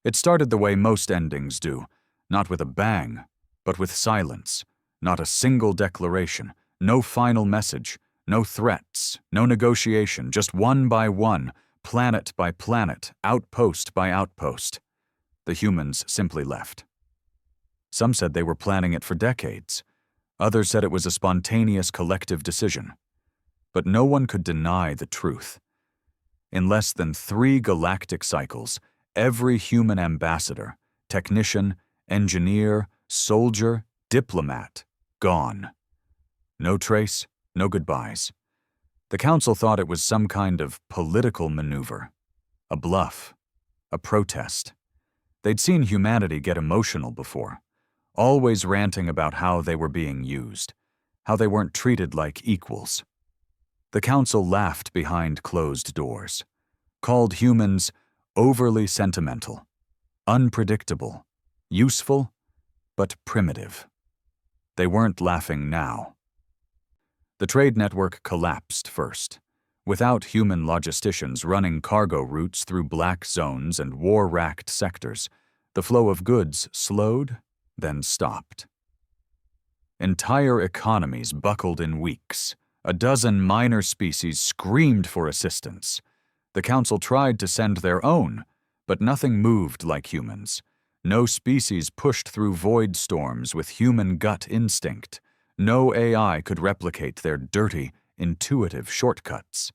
It started the way most endings do, not with a bang, but with silence. Not a single declaration, no final message, no threats, no negotiation, just one by one, planet by planet, outpost by outpost. The humans simply left. Some said they were planning it for decades. Others said it was a spontaneous collective decision. But no one could deny the truth. In less than 3 galactic cycles, every human ambassador, technician, engineer, soldier, diplomat, gone. No trace, no goodbyes. The council thought it was some kind of political maneuver, a bluff, a protest. They'd seen humanity get emotional before, always ranting about how they were being used, how they weren't treated like equals. The council laughed behind closed doors, called humans overly sentimental, unpredictable, useful, but primitive. They weren't laughing now. The trade network collapsed first. Without human logisticians running cargo routes through black zones and war-racked sectors, the flow of goods slowed, then stopped. Entire economies buckled in weeks. A dozen minor species screamed for assistance. The council tried to send their own, but nothing moved like humans. No species pushed through void storms with human gut instinct. No AI could replicate their dirty, intuitive shortcuts.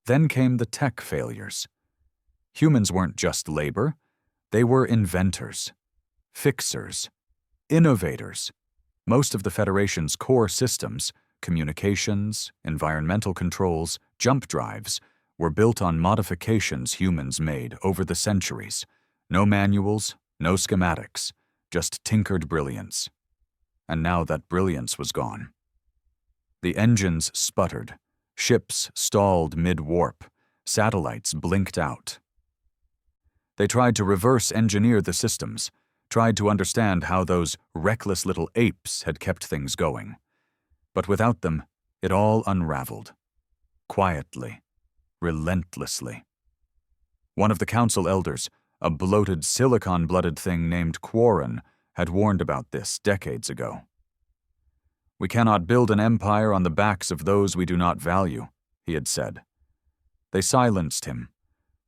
Then came the tech failures. Humans weren't just labor. They were inventors, fixers, innovators. Most of the Federation's core systems, communications, environmental controls, jump drives, were built on modifications humans made over the centuries. No manuals, no schematics, just tinkered brilliance. And now that brilliance was gone. The engines sputtered, ships stalled mid-warp, satellites blinked out. They tried to reverse engineer the systems, tried to understand how those reckless little apes had kept things going. But without them, it all unraveled. Quietly, relentlessly. One of the council elders, a bloated silicon-blooded thing named Quarren, had warned about this decades ago. "We cannot build an empire on the backs of those we do not value," he had said. They silenced him,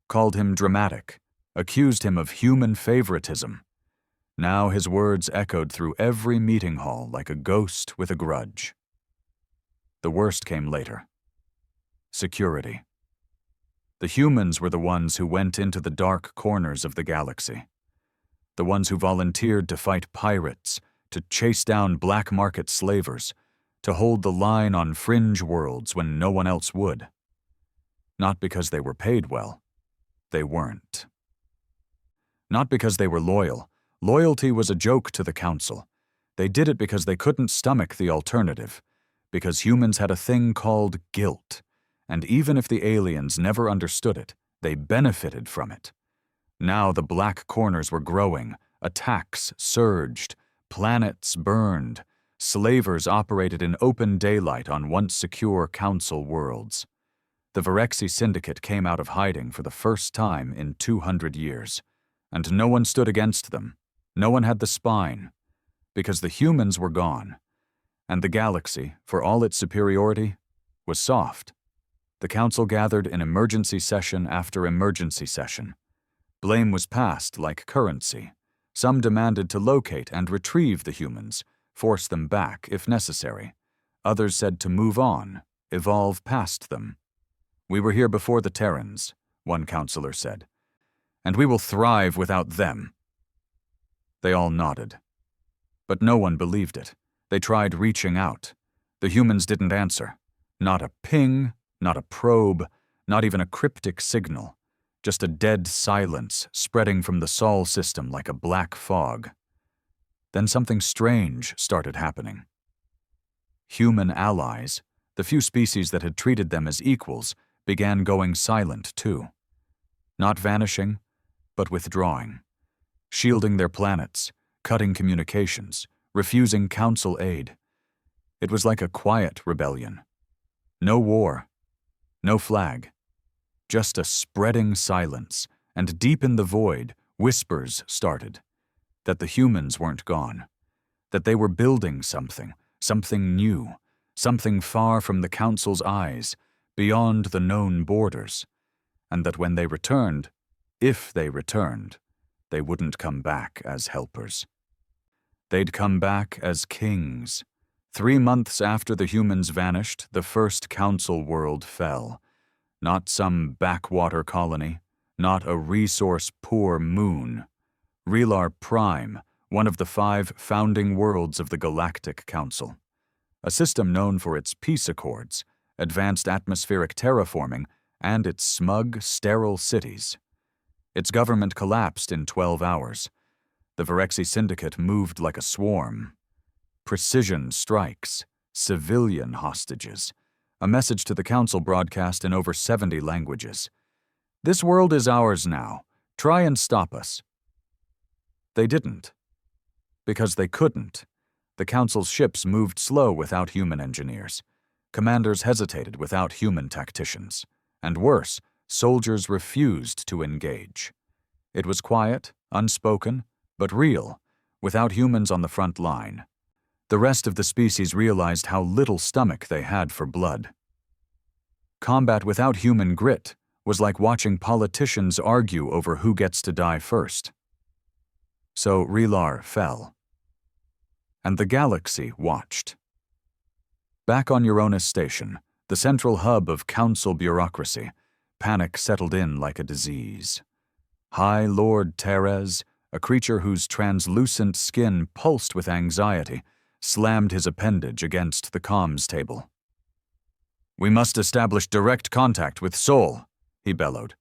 called him dramatic, accused him of human favoritism. Now his words echoed through every meeting hall like a ghost with a grudge. The worst came later. Security. The humans were the ones who went into the dark corners of the galaxy. The ones who volunteered to fight pirates, to chase down black market slavers, to hold the line on fringe worlds when no one else would. Not because they were paid well. They weren't. Not because they were loyal. Loyalty was a joke to the council. They did it because they couldn't stomach the alternative, because humans had a thing called guilt, and even if the aliens never understood it, they benefited from it. Now the black corners were growing, attacks surged, planets burned, slavers operated in open daylight on once secure council worlds. The Virexi Syndicate came out of hiding for the first time in 200 years, and no one stood against them. No one had the spine, because the humans were gone, and the galaxy, for all its superiority, was soft. The council gathered in emergency session after emergency session. Blame was passed like currency. Some demanded to locate and retrieve the humans, force them back if necessary. Others said to move on, evolve past them. "We were here before the Terrans," one counselor said, "and we will thrive without them." They all nodded. But no one believed it. They tried reaching out. The humans didn't answer. Not a ping, not a probe, not even a cryptic signal. Just a dead silence spreading from the Sol system like a black fog. Then something strange started happening. Human allies, the few species that had treated them as equals, began going silent too. Not vanishing, but withdrawing. Shielding their planets, cutting communications, refusing council aid. It was like a quiet rebellion. No war, no flag, just a spreading silence, and deep in the void, Whispers started, that the humans weren't gone, that they were building something new, something far from the Council's eyes, beyond the known borders, and that when they returned, if they returned, they wouldn't come back as helpers. They'd come back as kings. 3 months after the humans vanished, the first Council world fell. Not some backwater colony, not a resource-poor moon. Relar Prime, one of the 5 founding worlds of the Galactic Council. A system known for its peace accords, advanced atmospheric terraforming, and its smug, sterile cities. Its government collapsed in 12 hours. The Virexi Syndicate moved like a swarm. Precision strikes, civilian hostages. A message to the Council broadcast in over 70 languages. This world is ours now. Try and stop us. They didn't. Because they couldn't. The Council's ships moved slow without human engineers. Commanders hesitated without human tacticians. And worse, soldiers refused to engage. It was quiet, unspoken, but real, without humans on the front line. The rest of the species realized how little stomach they had for blood. Combat without human grit was like watching politicians argue over who gets to die first. So Relar fell. And the galaxy watched. Back on Uranus Station, the central hub of Council bureaucracy, panic settled in like a disease. High Lord Teres, a creature whose translucent skin pulsed with anxiety, slammed his appendage against the comms table. "We must establish direct contact with Sol," he bellowed.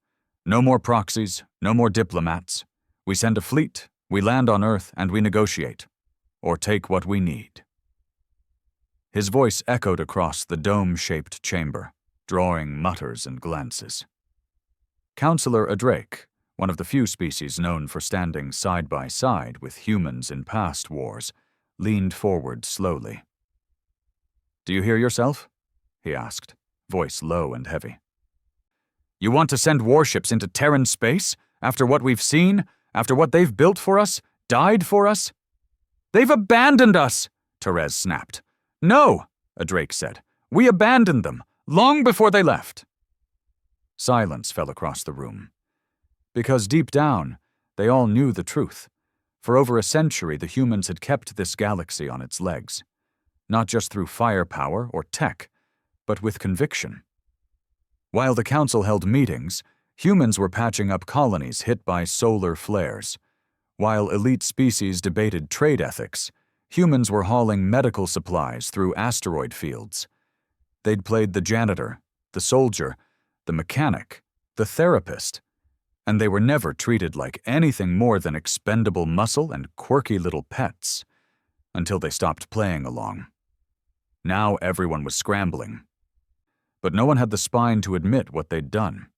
"No more proxies, no more diplomats. We send a fleet, we land on Earth, and we negotiate. Or take what we need." His voice echoed across the dome-shaped chamber, drawing mutters and glances. Counselor Adrake, one of the few species known for standing side by side with humans in past wars, leaned forward slowly. "Do you hear yourself?" he asked, voice low and heavy. "You want to send warships into Terran space? After what we've seen? After what they've built for us? Died for us?" "They've abandoned us!" Teres snapped. "No," Adrake said. "We abandoned them, long before they left." Silence fell across the room. Because deep down, they all knew the truth. For over a century, the humans had kept this galaxy on its legs. Not just through firepower or tech, but with conviction. While the Council held meetings, humans were patching up colonies hit by solar flares. While elite species debated trade ethics, humans were hauling medical supplies through asteroid fields. They'd played the janitor, the soldier, the mechanic, the therapist, and they were never treated like anything more than expendable muscle and quirky little pets, until they stopped playing along. Now everyone was scrambling. But no one had the spine to admit what they'd done.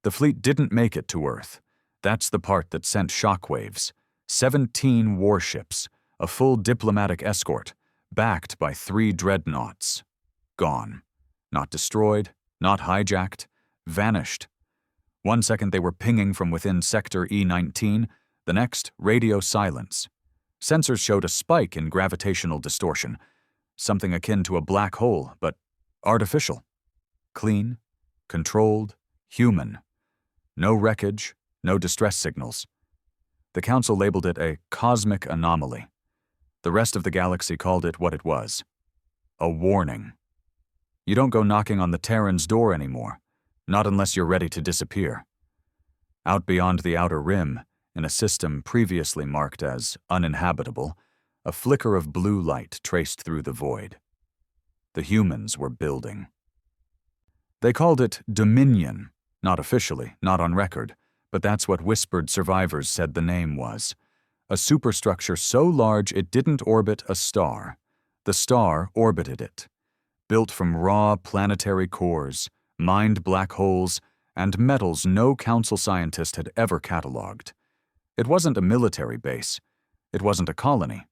The fleet didn't make it to Earth. That's the part that sent shockwaves. 17 warships, a full diplomatic escort, backed by 3 dreadnoughts. Gone. Not destroyed, not hijacked, vanished. One second they were pinging from within Sector E19, the next, radio silence. Sensors showed a spike in gravitational distortion, something akin to a black hole, but artificial. Clean, controlled, human. No wreckage, no distress signals. The Council labeled it a cosmic anomaly. The rest of the galaxy called it what it was. A warning. You don't go knocking on the Terran's door anymore, not unless you're ready to disappear. Out beyond the outer rim, in a system previously marked as uninhabitable, a flicker of blue light traced through the void. The humans were building. They called it Dominion, not officially, not on record, but that's what whispered survivors said the name was. A superstructure so large it didn't orbit a star. The star orbited it. Built from raw planetary cores, mined black holes, and metals no Council scientist had ever cataloged. It wasn't a military base. It wasn't a colony.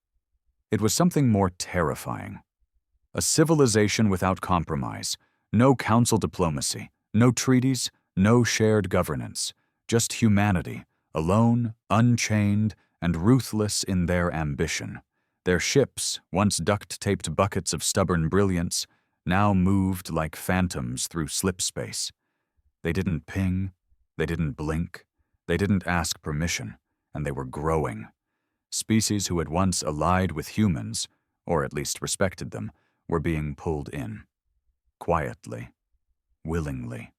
It was something more terrifying. A civilization without compromise. No Council diplomacy. No treaties. No shared governance. Just humanity, alone, unchained, and ruthless in their ambition. Their ships, once duct-taped buckets of stubborn brilliance, now moved like phantoms through slip space. They didn't ping, they didn't blink, they didn't ask permission, and they were growing. Species who had once allied with humans, or at least respected them, were being pulled in. Quietly. Willingly.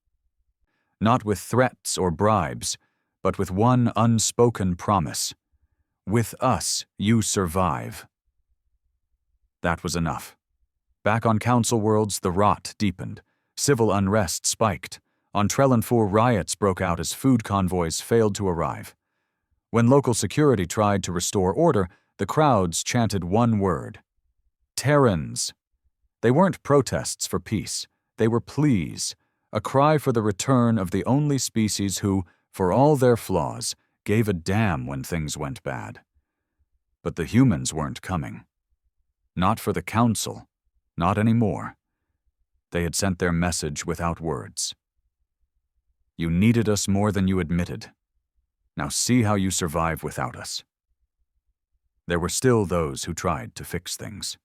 Not with threats or bribes, but with one unspoken promise. With us, you survive. That was enough. Back on Council Worlds, the rot deepened. Civil unrest spiked. On Trellanfour, riots broke out as food convoys failed to arrive. When local security tried to restore order, the crowds chanted one word. Terrans. They weren't protests for peace. They were pleas, a cry for the return of the only species who, for all their flaws, gave a damn when things went bad. But the humans weren't coming. Not for the Council. Not anymore. They had sent their message without words. You needed us more than you admitted. Now see how you survive without us. There were still those who tried to fix things.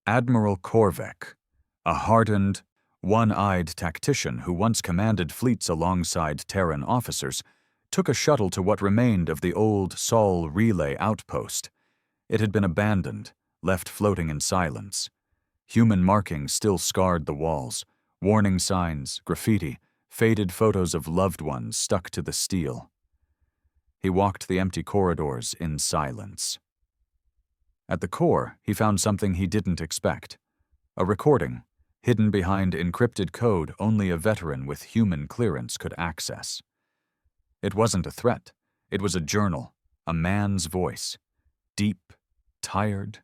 Admiral Korvek, a hardened, one-eyed tactician who once commanded fleets alongside Terran officers, took a shuttle to what remained of the old Sol relay outpost. It had been abandoned, left floating in silence. Human markings still scarred the walls, warning signs, graffiti, faded photos of loved ones stuck to the steel. He walked the empty corridors in silence. At the core, he found something he didn't expect. A recording, hidden behind encrypted code only a veteran with human clearance could access. It wasn't a threat. It was a journal, a man's voice. Deep, tired,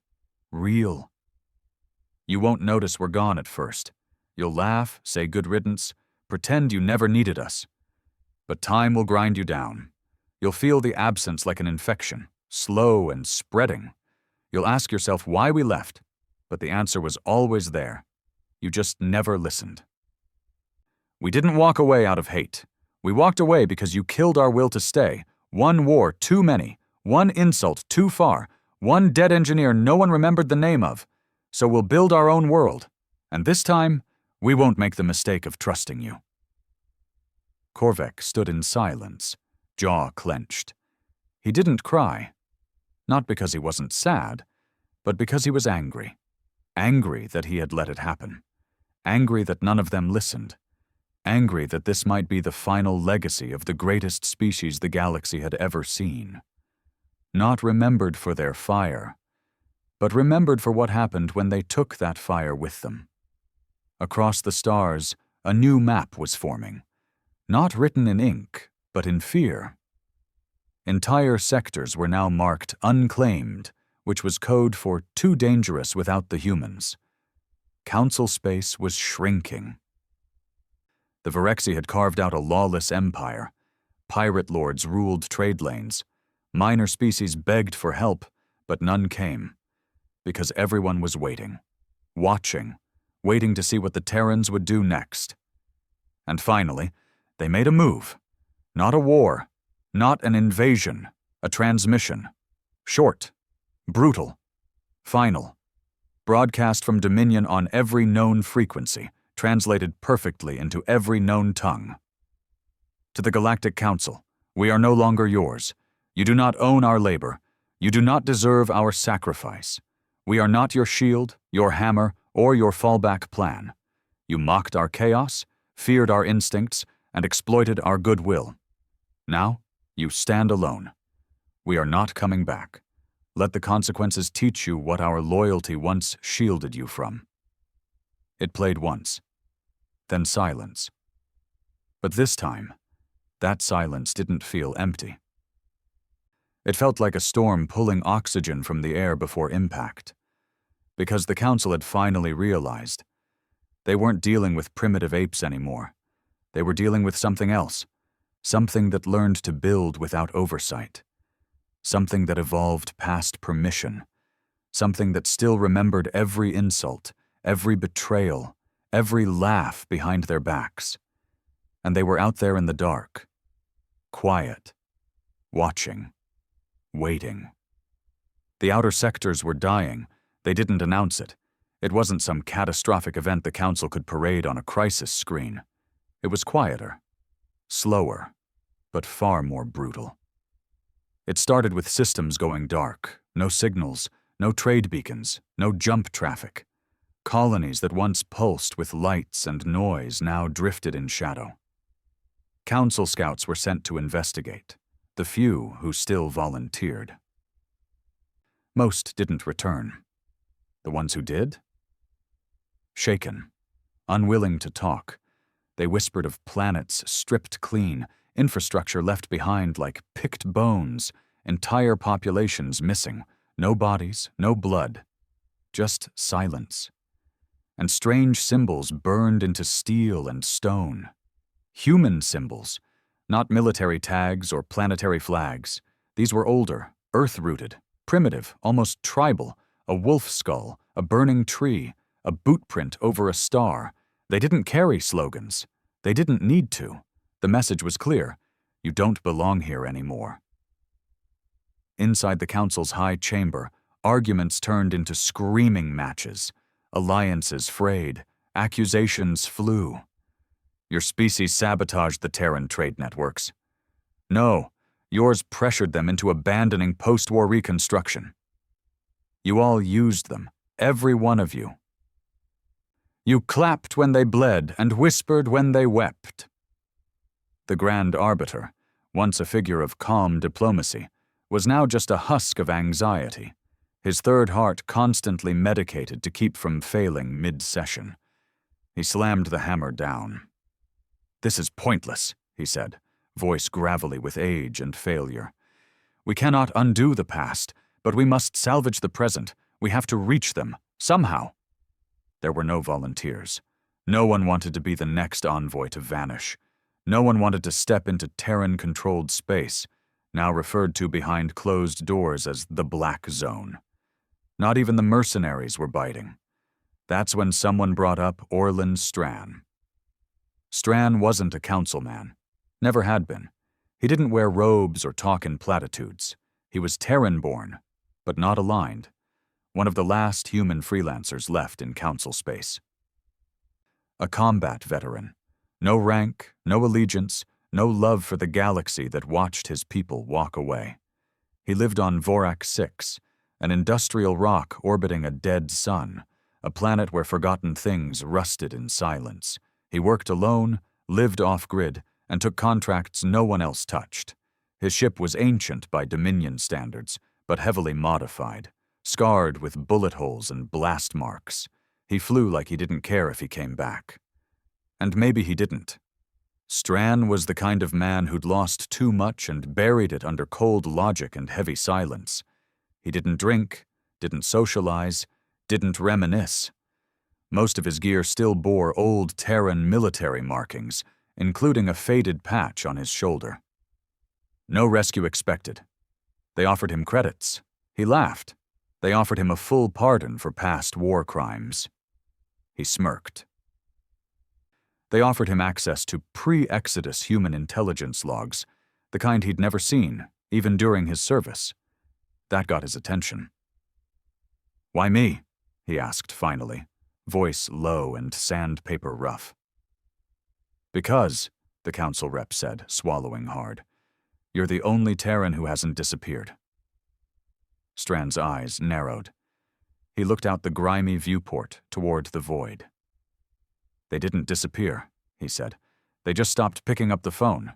real. You won't notice we're gone at first. You'll laugh, say good riddance, pretend you never needed us. But time will grind you down. You'll feel the absence like an infection, slow and spreading. You'll ask yourself why we left, but the answer was always there. You just never listened. We didn't walk away out of hate. We walked away because you killed our will to stay. One war too many, one insult too far, one dead engineer no one remembered the name of. So we'll build our own world, and this time, we won't make the mistake of trusting you. Korvek stood in silence, jaw clenched. He didn't cry. Not because he wasn't sad, but because he was angry. Angry that he had let it happen. Angry that none of them listened. Angry that this might be the final legacy of the greatest species the galaxy had ever seen. Not remembered for their fire, but remembered for what happened when they took that fire with them. Across the stars, a new map was forming. Not written in ink, but in fear. Entire sectors were now marked unclaimed, which was code for too dangerous without the humans. Council space was shrinking. The Virexi had carved out a lawless empire. Pirate lords ruled trade lanes. Minor species begged for help, but none came. Because everyone was waiting. Watching. Waiting to see what the Terrans would do next. And finally, they made a move. Not a war. Not an invasion. A transmission. Short. Brutal. Final. Broadcast from Dominion on every known frequency, translated perfectly into every known tongue. To the Galactic Council, we are no longer yours. You do not own our labor. You do not deserve our sacrifice. We are not your shield, your hammer, or your fallback plan. You mocked our chaos, feared our instincts, and exploited our goodwill. Now, you stand alone. We are not coming back. Let the consequences teach you what our loyalty once shielded you from. It played once, then silence. But this time, that silence didn't feel empty. It felt like a storm pulling oxygen from the air before impact. Because the Council had finally realized. They weren't dealing with primitive apes anymore. They were dealing with something else. Something that learned to build without oversight. Something that evolved past permission. Something that still remembered every insult, every betrayal, every laugh behind their backs. And they were out there in the dark. Quiet, watching, waiting. The outer sectors were dying. They didn't announce it. It wasn't some catastrophic event the Council could parade on a crisis screen. It was quieter, slower, but far more brutal. It started with systems going dark, no signals, no trade beacons, no jump traffic. Colonies that once pulsed with lights and noise now drifted in shadow. Council scouts were sent to investigate, the few who still volunteered. Most didn't return. The ones who did? Shaken, unwilling to talk, they whispered of planets stripped clean, infrastructure left behind like picked bones, entire populations missing, no bodies, no blood, just silence. And strange symbols burned into steel and stone. Human symbols, not military tags or planetary flags. These were older, earth-rooted, primitive, almost tribal, a wolf skull, a burning tree, a boot print over a star. They didn't carry slogans. They didn't need to. The message was clear. You don't belong here anymore. Inside the Council's high chamber, arguments turned into screaming matches. Alliances frayed. Accusations flew. Your species sabotaged the Terran trade networks. No, yours pressured them into abandoning post-war reconstruction. You all used them, every one of you. You clapped when they bled and whispered when they wept. The Grand Arbiter, once a figure of calm diplomacy, was now just a husk of anxiety, his third heart constantly medicated to keep from failing mid-session. He slammed the hammer down. "This is pointless," he said, voice gravelly with age and failure. "We cannot undo the past, but we must salvage the present. We have to reach them, somehow." There were no volunteers. No one wanted to be the next envoy to vanish. No one wanted to step into Terran-controlled space, now referred to behind closed doors as the Black Zone. Not even the mercenaries were biting. That's when someone brought up Orlan Strachan. Strachan wasn't a councilman. Never had been. He didn't wear robes or talk in platitudes. He was Terran-born, but not aligned. One of the last human freelancers left in council space. A combat veteran. No rank, no allegiance, no love for the galaxy that watched his people walk away. He lived on Vorak 6, an industrial rock orbiting a dead sun, a planet where forgotten things rusted in silence. He worked alone, lived off-grid, and took contracts no one else touched. His ship was ancient by Dominion standards, but heavily modified, scarred with bullet holes and blast marks. He flew like he didn't care if he came back. And maybe he didn't. Strachan was the kind of man who'd lost too much and buried it under cold logic and heavy silence. He didn't drink, didn't socialize, didn't reminisce. Most of his gear still bore old Terran military markings, including a faded patch on his shoulder. No rescue expected. They offered him credits. He laughed. They offered him a full pardon for past war crimes. He smirked. They offered him access to pre-Exodus human intelligence logs, the kind he'd never seen, even during his service. That got his attention. "Why me?" he asked finally, voice low and sandpaper rough. "Because," the council rep said, swallowing hard, "you're the only Terran who hasn't disappeared." Strachan's eyes narrowed. He looked out the grimy viewport toward the void. "They didn't disappear," he said. "They just stopped picking up the phone."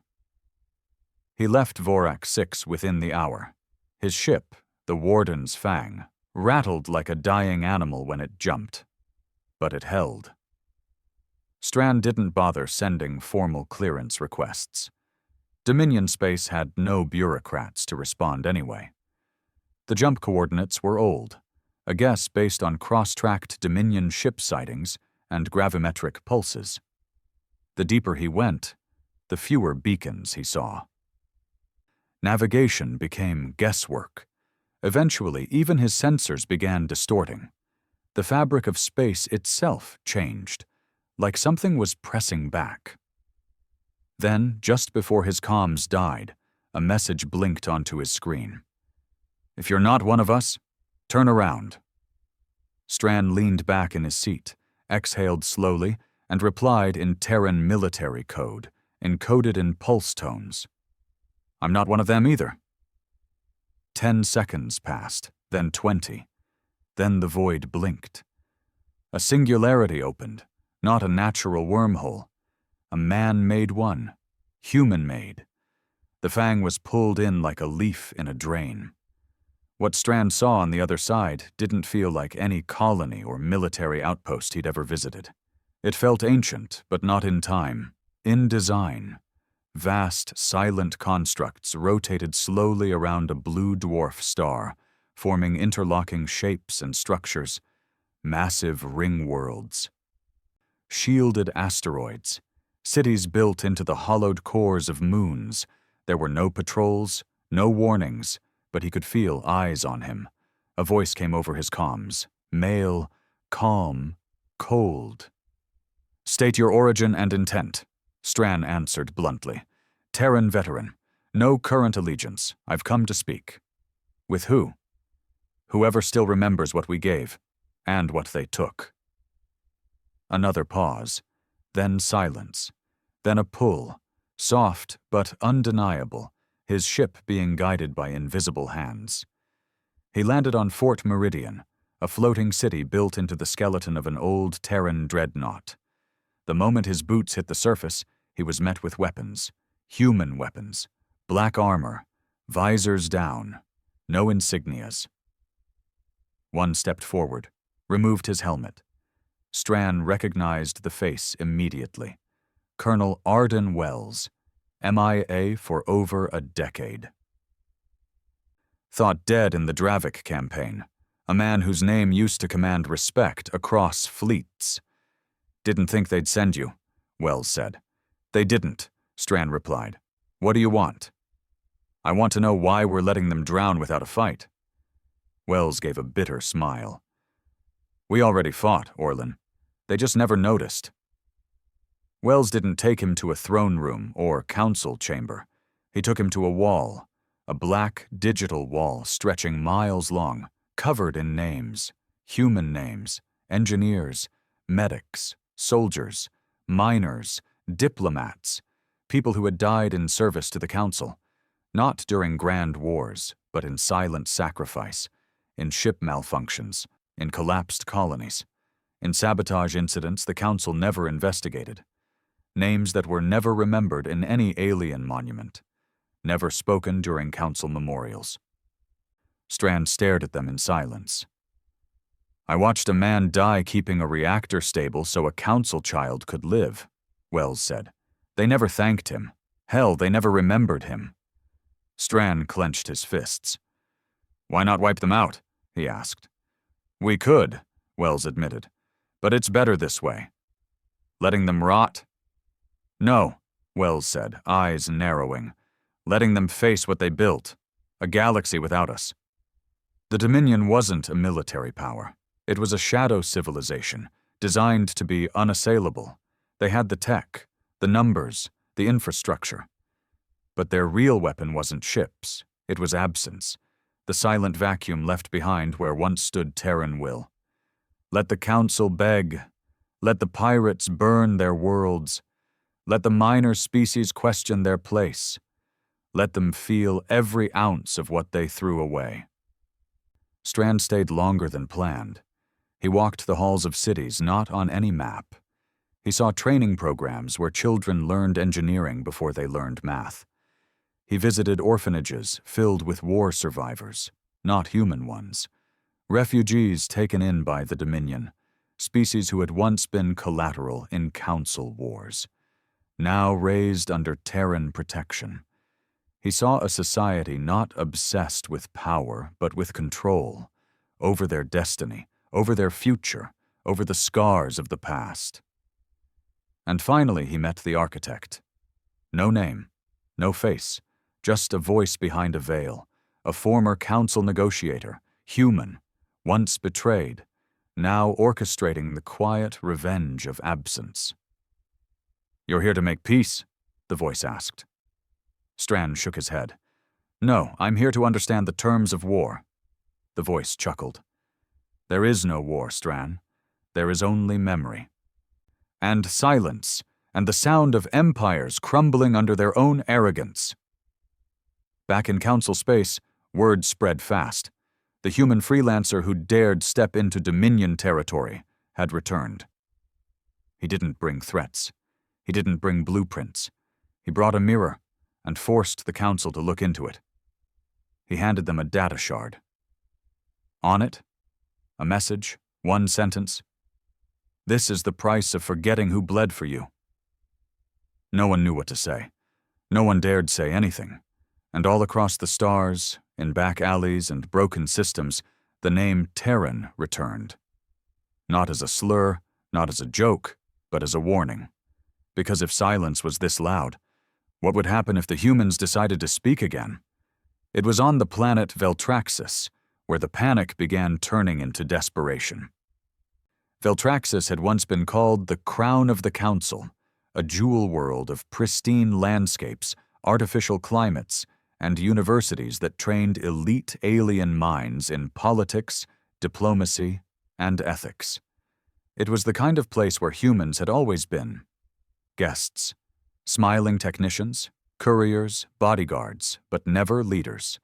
He left Vorak 6 within the hour. His ship, the Warden's Fang, rattled like a dying animal when it jumped. But it held. Strachan didn't bother sending formal clearance requests. Dominion space had no bureaucrats to respond anyway. The jump coordinates were old, a guess based on cross-tracked Dominion ship sightings and gravimetric pulses. The deeper he went, the fewer beacons he saw. Navigation became guesswork. Eventually, even his sensors began distorting. The fabric of space itself changed, like something was pressing back. Then, just before his comms died, A message blinked onto his screen. "If you're not one of us, turn around." Strand leaned back in his seat, exhaled slowly, and replied in Terran military code, encoded in pulse tones. "I'm not one of them either." 10 seconds passed, then 20. Then the void blinked. A singularity opened, not a natural wormhole. A man-made one, human-made. The fang was pulled in like a leaf in a drain. What Strand saw on the other side didn't feel like any colony or military outpost he'd ever visited. It felt ancient, but not in time, in design. Vast, silent constructs rotated slowly around a blue dwarf star, forming interlocking shapes and structures, massive ring worlds. Shielded asteroids, cities built into the hollowed cores of moons. There were no patrols, no warnings, but he could feel eyes on him. A voice came over his comms, male, calm, cold. "State your origin and intent," Strand answered bluntly. "Terran veteran. No current allegiance. I've come to speak." "With who?" "Whoever still remembers what we gave, and what they took." Another pause, then silence, then a pull, soft but undeniable, his ship being guided by invisible hands. He landed on Fort Meridian, a floating city built into the skeleton of an old Terran dreadnought. The moment his boots hit the surface, he was met with weapons, human weapons, black armor, visors down, no insignias. One stepped forward, removed his helmet. Strand recognized the face immediately. Colonel Arden Wells, MIA for over a decade. Thought dead in the Dravik campaign, a man whose name used to command respect across fleets. "Didn't think they'd send you," Wells said. "They didn't," Strand replied. "What do you want?" "I want to know why we're letting them drown without a fight." Wells gave a bitter smile. "We already fought, Orlin. They just never noticed." Wells didn't take him to a throne room or council chamber. He took him to a wall, a black digital wall stretching miles long, covered in names, human names, engineers, medics, soldiers, miners, diplomats, people who had died in service to the council, not during grand wars, but in silent sacrifice, in ship malfunctions, in collapsed colonies, in sabotage incidents the council never investigated, names that were never remembered in any alien monument, never spoken during council memorials. Strand stared at them in silence. "I watched a man die keeping a reactor stable so a council child could live," Wells said. "They never thanked him. Hell, they never remembered him." Strand clenched his fists. "Why not wipe them out?" he asked. "We could," Wells admitted, "but it's better this way." "Letting them rot?" "No," Wells said, eyes narrowing. "Letting them face what they built. A galaxy without us." The Dominion wasn't a military power. It was a shadow civilization, designed to be unassailable. They had the tech, the numbers, the infrastructure. But their real weapon wasn't ships. It was absence, the silent vacuum left behind where once stood Terran will. Let the council beg. Let the pirates burn their worlds. Let the minor species question their place. Let them feel every ounce of what they threw away. Strand stayed longer than planned. He walked the halls of cities not on any map. He saw training programs where children learned engineering before they learned math. He visited orphanages filled with war survivors, not human ones. Refugees taken in by the Dominion, species who had once been collateral in council wars, now raised under Terran protection. He saw a society not obsessed with power, but with control, over their destiny, over their future, over the scars of the past. And finally he met the architect. No name, no face, just a voice behind a veil, a former council negotiator, human, once betrayed, now orchestrating the quiet revenge of absence. "You're here to make peace?" the voice asked. Strand shook his head. No, I'm here to understand the terms of war. The voice chuckled. There is no war, Stran. There is only memory. And silence, and the sound of empires crumbling under their own arrogance. Back in council space, word spread fast. The human freelancer who dared step into Dominion territory had returned. He didn't bring threats. He didn't bring blueprints. He brought a mirror and forced the council to look into it. He handed them a data shard. On it, a message, one sentence. This is the price of forgetting who bled for you. No one knew what to say. No one dared say anything. And all across the stars, in back alleys and broken systems, the name Terran returned. Not as a slur, not as a joke, but as a warning. Because if silence was this loud, what would happen if the humans decided to speak again? It was on the planet Veltraxis, where the panic began turning into desperation. Veltraxis had once been called the Crown of the Council, a jewel world of pristine landscapes, artificial climates, and universities that trained elite alien minds in politics, diplomacy, and ethics. It was the kind of place where humans had always been. Guests, smiling technicians, couriers, bodyguards, but never leaders.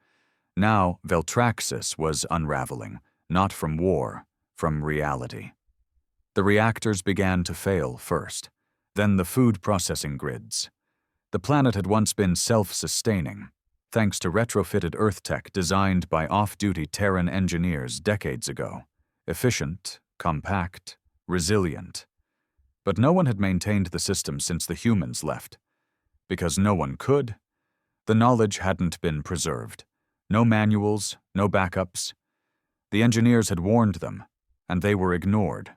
Now, Veltraxis was unraveling, not from war, from reality. The reactors began to fail first, then the food processing grids. The planet had once been self-sustaining, thanks to retrofitted Earth tech designed by off-duty Terran engineers decades ago. Efficient, compact, resilient. But no one had maintained the system since the humans left. Because no one could, the knowledge hadn't been preserved. No manuals, no backups. The engineers had warned them, and they were ignored.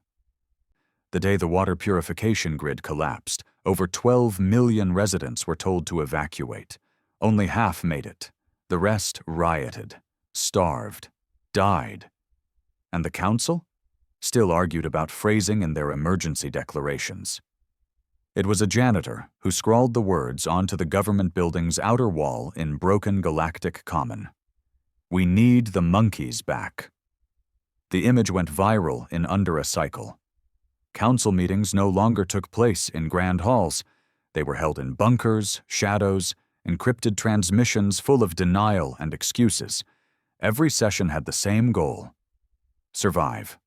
The day the water purification grid collapsed, over 12 million residents were told to evacuate. Only half made it. The rest rioted, starved, died. And the council? Still argued about phrasing in their emergency declarations. It was a janitor who scrawled the words onto the government building's outer wall in broken Galactic common. We need the monkeys back. The image went viral in under a cycle. Council meetings no longer took place in grand halls. They were held in bunkers, shadows, encrypted transmissions full of denial and excuses. Every session had the same goal: survive.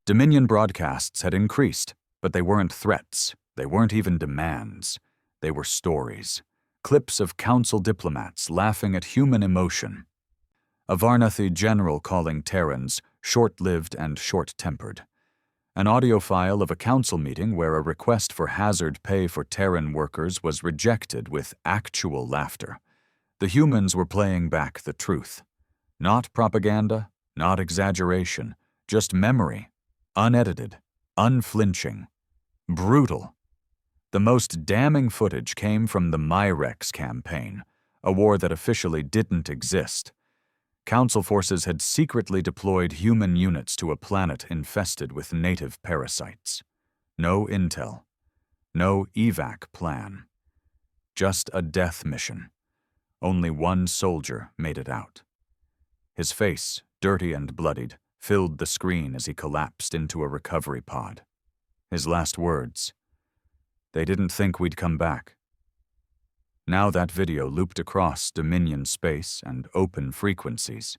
Dominion broadcasts had increased, but they weren't threats. They weren't even demands. They were stories. Clips of council diplomats laughing at human emotion. A Varnathi general calling Terrans short-lived and short-tempered. An audio file of a council meeting where a request for hazard pay for Terran workers was rejected with actual laughter. The humans were playing back the truth. Not propaganda, not exaggeration, just memory. Unedited, unflinching, brutal. The most damning footage came from the Myrex campaign, a war that officially didn't exist. Council forces had secretly deployed human units to a planet infested with native parasites. No intel. No evac plan. Just a death mission. Only one soldier made it out. His face, dirty and bloodied, filled the screen as he collapsed into a recovery pod. His last words: "They didn't think we'd come back." Now that video looped across Dominion space and open frequencies.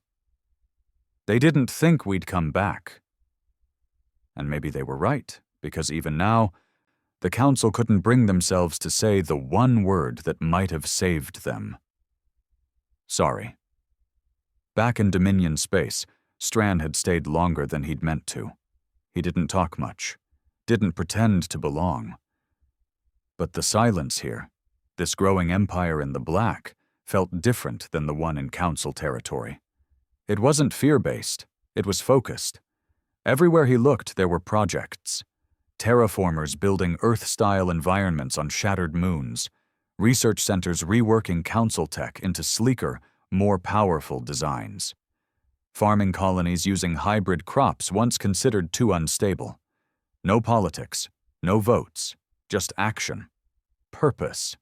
They didn't think we'd come back. And maybe they were right, because even now, the Council couldn't bring themselves to say the one word that might have saved them. Sorry. Back in Dominion space, Stran had stayed longer than he'd meant to. He didn't talk much, didn't pretend to belong. But the silence here, this growing empire in the black, felt different than the one in Council territory. It wasn't fear-based, it was focused. Everywhere he looked, there were projects. Terraformers building Earth-style environments on shattered moons. Research centers reworking Council tech into sleeker, more powerful designs. Farming colonies using hybrid crops once considered too unstable. No politics, no votes, just action. Purpose.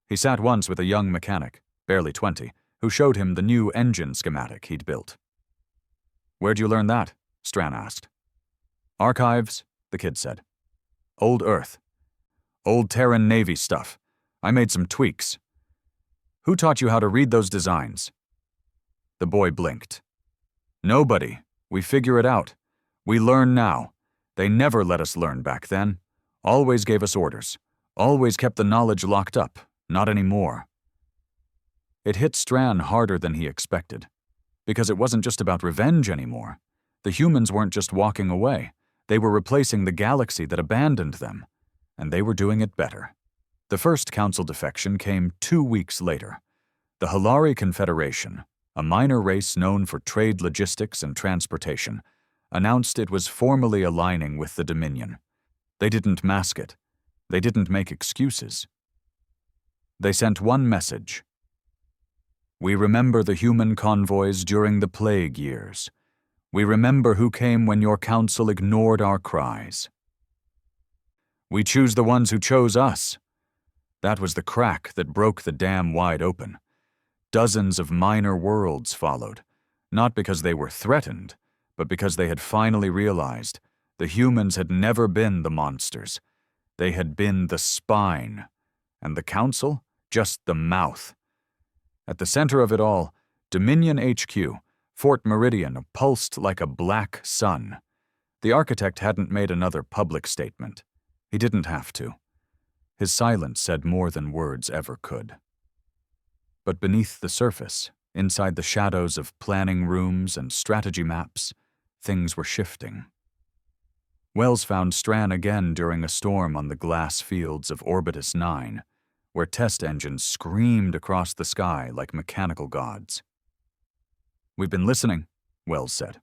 He sat once with a young mechanic, barely 20, who showed him the new engine schematic he'd built. "Where'd you learn that?" Stran asked. "Archives," the kid said. "Old Earth. Old Terran Navy stuff. I made some tweaks." "Who taught you how to read those designs?" The boy blinked. "Nobody. We figure it out. We learn now. They never let us learn back then. Always gave us orders. Always kept the knowledge locked up. Not anymore." It hit Stran harder than he expected, because it wasn't just about revenge anymore. The humans weren't just walking away. They were replacing the galaxy that abandoned them, and they were doing it better. The first Council defection came 2 weeks later. The Halari Confederation, a minor race known for trade logistics and transportation, announced it was formally aligning with the Dominion. They didn't mask it. They didn't make excuses. They sent one message. "We remember the human convoys during the plague years. We remember who came when your council ignored our cries. We choose the ones who chose us." That was the crack that broke the dam wide open. Dozens of minor worlds followed, not because they were threatened, but because they had finally realized the humans had never been the monsters. They had been the spine, and the council just the mouth. At the center of it all, Dominion HQ, Fort Meridian, pulsed like a black sun. The architect hadn't made another public statement. He didn't have to. His silence said more than words ever could. But beneath the surface, inside the shadows of planning rooms and strategy maps, things were shifting. Wells found Stran again during a storm on the glass fields of Orbitus 9, where test engines screamed across the sky like mechanical gods. "We've been listening," Wells said.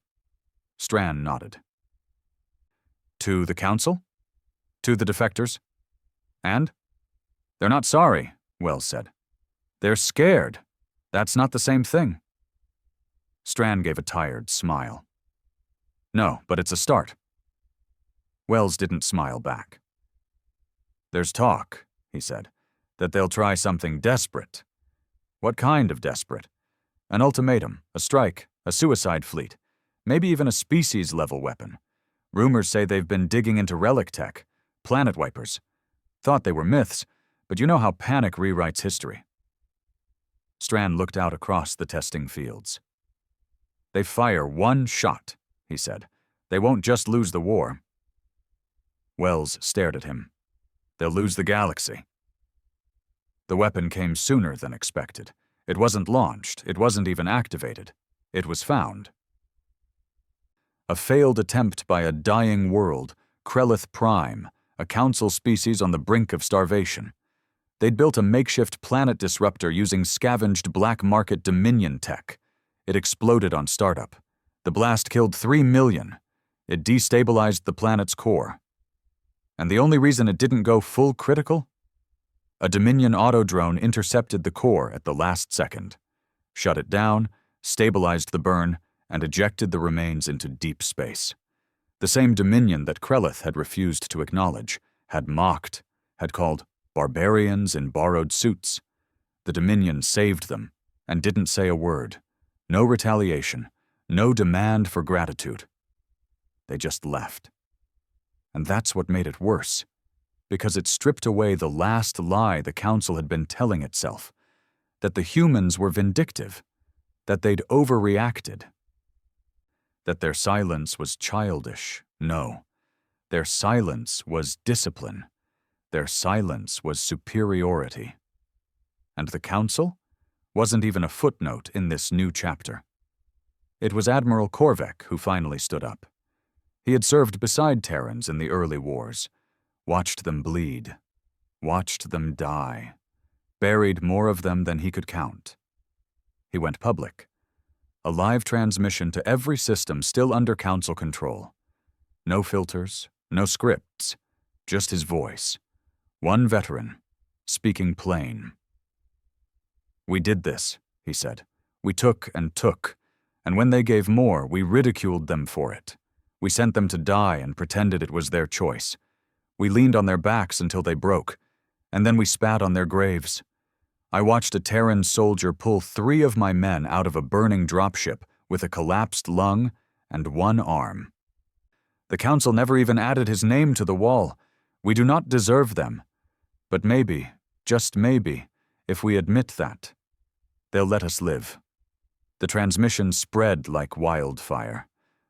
Stran nodded. "To the Council? To the defectors? And? They're not sorry," Wells said. "They're scared. That's not the same thing." Stran gave a tired smile. "No, but it's a start." Wells didn't smile back. "There's talk," he said, "that they'll try something desperate." "What kind of desperate?" "An ultimatum, a strike, a suicide fleet, maybe even a species-level weapon. Rumors say they've been digging into relic tech, planet wipers. Thought they were myths, but you know how panic rewrites history." Stran looked out across the testing fields. "They fire one shot," he said. "They won't just lose the war." Wells stared at him. "They'll lose the galaxy." The weapon came sooner than expected. It wasn't launched. It wasn't even activated. It was found. A failed attempt by a dying world, Krelith Prime, a council species on the brink of starvation. They'd built a makeshift planet disruptor using scavenged black market Dominion tech. It exploded on startup. The blast killed 3 million. It destabilized the planet's core. And the only reason it didn't go full critical? A Dominion autodrone intercepted the core at the last second, shut it down, stabilized the burn, and ejected the remains into deep space. The same Dominion that Krelith had refused to acknowledge, had mocked, had called barbarians in borrowed suits. The Dominion saved them, and didn't say a word. No retaliation, no demand for gratitude. They just left. And that's what made it worse, because it stripped away the last lie the Council had been telling itself, that the humans were vindictive, that they'd overreacted, that their silence was childish. No, their silence was discipline. Their silence was superiority. And the Council wasn't even a footnote in this new chapter. It was Admiral Korvek who finally stood up. He had served beside Terrans in the early wars, watched them bleed, watched them die, buried more of them than he could count. He went public. A live transmission to every system still under Council control. No filters, no scripts, just his voice. One veteran, speaking plain. "We did this," he said. "We took, and when they gave more, we ridiculed them for it. We sent them to die and pretended it was their choice. We leaned on their backs until they broke, and then we spat on their graves. I watched a Terran soldier pull 3 of my men out of a burning dropship with a collapsed lung and 1 arm. The Council never even added his name to the wall. We do not deserve them. But maybe, just maybe, if we admit that, they'll let us live. The transmission spread like wildfire.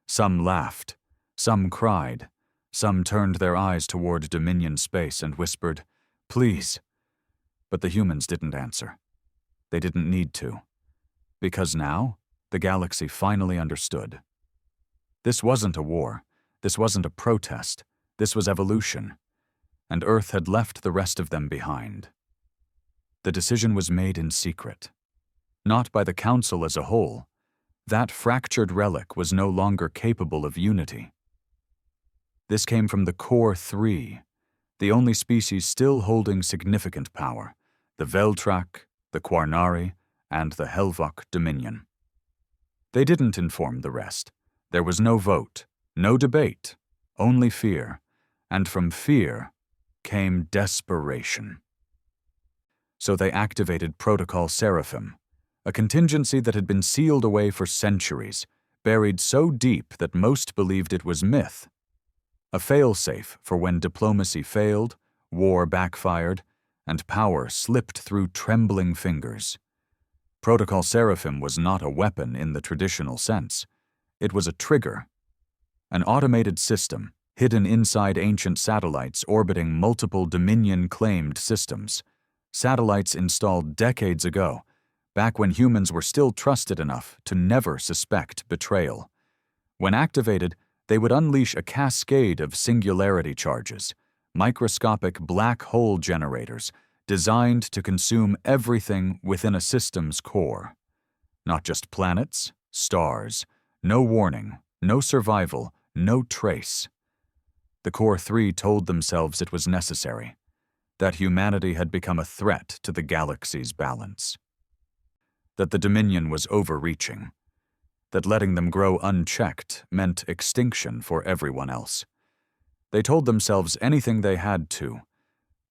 Some laughed, some cried, some turned their eyes toward Dominion space and whispered, "Please." But the humans didn't answer. They didn't need to. Because now, the galaxy finally understood. This wasn't a war. This wasn't a protest. This was evolution. And Earth had left the rest of them behind. The decision was made in secret. Not by the Council as a whole. That fractured relic was no longer capable of unity. This came from the Core 3, the only species still holding significant power, the Veltrak, the Quarnari, and the Helvok Dominion. They didn't inform the rest. There was no vote, no debate, only fear, and from fear came desperation. So they activated Protocol Seraphim, a contingency that had been sealed away for centuries, buried so deep that most believed it was myth. A failsafe for when diplomacy failed, war backfired, and power slipped through trembling fingers. Protocol Seraphim was not a weapon in the traditional sense. It was a trigger, an automated system hidden inside ancient satellites orbiting multiple Dominion-claimed systems, satellites installed decades ago, back when humans were still trusted enough to never suspect betrayal. When activated, they would unleash a cascade of singularity charges, microscopic black hole generators designed to consume everything within a system's core. Not just planets, stars, no warning, no survival, no trace. The Core 3 told themselves it was necessary, that humanity had become a threat to the galaxy's balance, that the Dominion was overreaching, that letting them grow unchecked meant extinction for everyone else. They told themselves anything they had to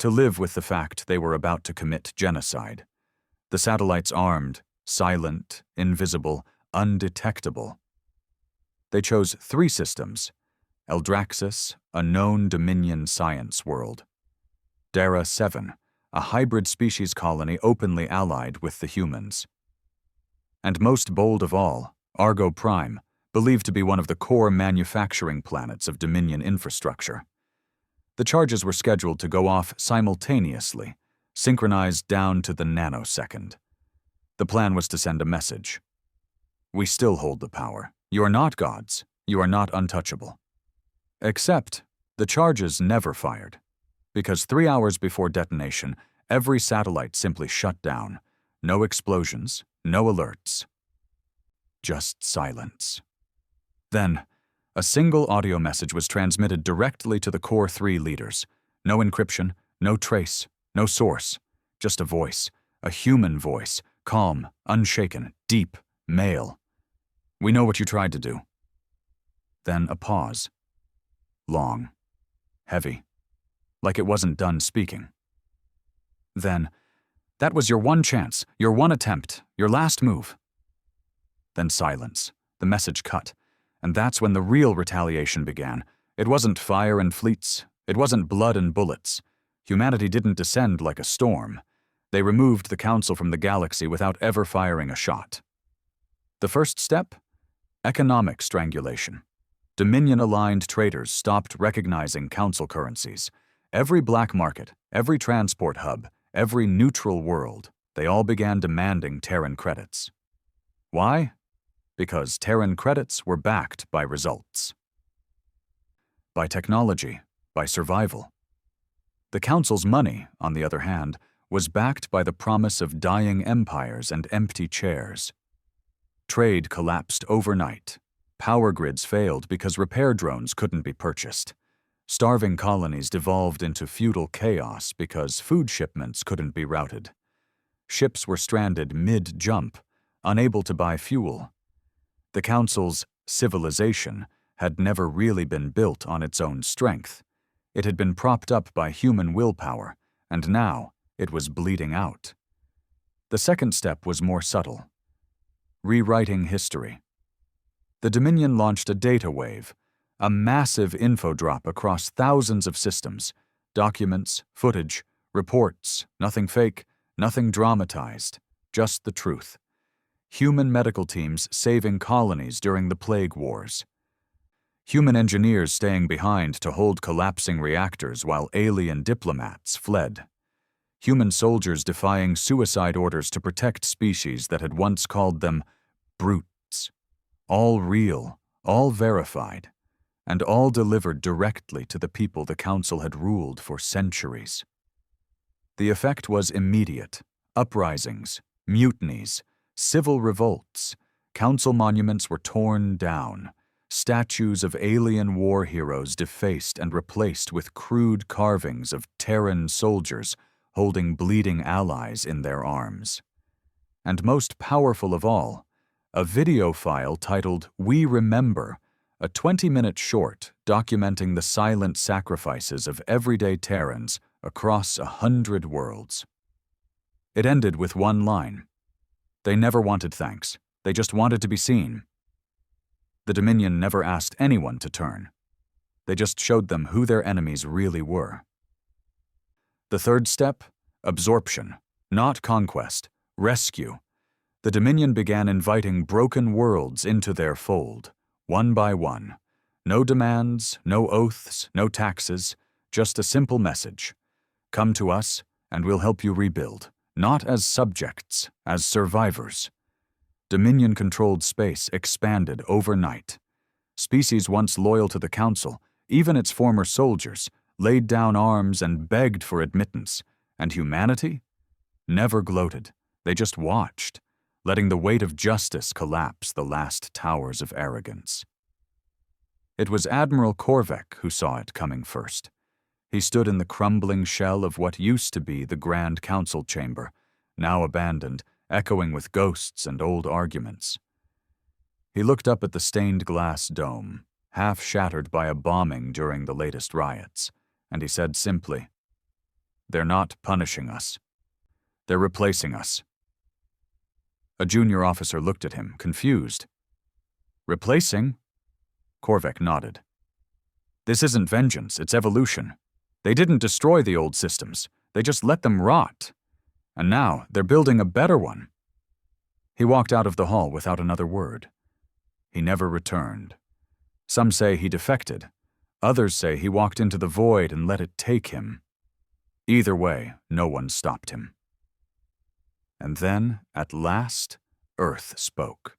live with the fact they were about to commit genocide. The satellites armed, silent, invisible, undetectable. They chose 3 systems: Eldraxis, a known Dominion science world; Dara 7, a hybrid species colony openly allied with the humans; and most bold of all, Argo Prime, believed to be one of the core manufacturing planets of Dominion infrastructure. The charges were scheduled to go off simultaneously, synchronized down to the nanosecond. The plan was to send a message. We still hold the power. You are not gods. You are not untouchable. Except, the charges never fired, because 3 hours before detonation, every satellite simply shut down. No explosions, no alerts. Just silence. Then, a single audio message was transmitted directly to the Core 3 leaders. No encryption, no trace, no source. Just a voice, a human voice, calm, unshaken, deep, male. We know what you tried to do. Then a pause. Long. Heavy. Like it wasn't done speaking. Then, that was your one chance, your one attempt, your last move. Then silence. The message cut. And that's when the real retaliation began. It wasn't fire and fleets. It wasn't blood and bullets. Humanity didn't descend like a storm. They removed the Council from the galaxy without ever firing a shot. The first step? Economic strangulation. Dominion-aligned traders stopped recognizing Council currencies. Every black market, every transport hub, every neutral world, they all began demanding Terran credits. Why? Because Terran credits were backed by results. By technology, by survival. The Council's money, on the other hand, was backed by the promise of dying empires and empty chairs. Trade collapsed overnight. Power grids failed because repair drones couldn't be purchased. Starving colonies devolved into feudal chaos because food shipments couldn't be routed. Ships were stranded mid-jump, unable to buy fuel. The Council's civilization had never really been built on its own strength. It had been propped up by human willpower, and now it was bleeding out. The second step was more subtle: rewriting history. The Dominion launched a data wave, a massive info drop across thousands of systems, documents, footage, reports, nothing fake, nothing dramatized, just the truth. Human medical teams saving colonies during the plague wars. Human engineers staying behind to hold collapsing reactors while alien diplomats fled. Human soldiers defying suicide orders to protect species that had once called them brutes. All real, all verified, and all delivered directly to the people the Council had ruled for centuries. The effect was immediate: uprisings, mutinies, civil revolts. Council monuments were torn down, statues of alien war heroes defaced and replaced with crude carvings of Terran soldiers holding bleeding allies in their arms. And most powerful of all, a video file titled "We Remember," a 20-minute short documenting the silent sacrifices of everyday Terrans across 100 worlds. It ended with one line: "They never wanted thanks. They just wanted to be seen." The Dominion never asked anyone to turn. They just showed them who their enemies really were. The third step: absorption, not conquest, rescue. The Dominion began inviting broken worlds into their fold, one by one. No demands, no oaths, no taxes, just a simple message: come to us, and we'll help you rebuild, not as subjects, as survivors. Dominion-controlled space expanded overnight. Species once loyal to the Council, even its former soldiers, laid down arms and begged for admittance, and humanity? Never gloated. They just watched, letting the weight of justice collapse the last towers of arrogance. It was Admiral Korvek who saw it coming first. He stood in the crumbling shell of what used to be the Grand Council chamber, now abandoned, echoing with ghosts and old arguments. He looked up at the stained glass dome, half shattered by a bombing during the latest riots, and he said simply, "They're not punishing us. They're replacing us." A junior officer looked at him, confused. "Replacing?" Korvek nodded. "This isn't vengeance, it's evolution. They didn't destroy the old systems, they just let them rot. And now they're building a better one." He walked out of the hall without another word. He never returned. Some say he defected. Others say he walked into the void and let it take him. Either way, no one stopped him. And then, at last, Earth spoke.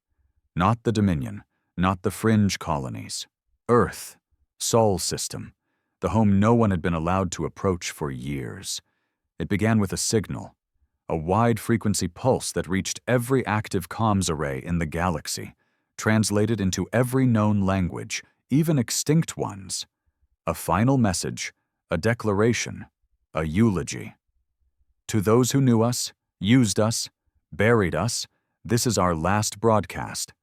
Not the Dominion, not the fringe colonies. Earth, Sol system, the home no one had been allowed to approach for years. It began with a signal, a wide-frequency pulse that reached every active comms array in the galaxy, translated into every known language, even extinct ones. A final message, a declaration, a eulogy. To those who knew us, used us, buried us, this is our last broadcast.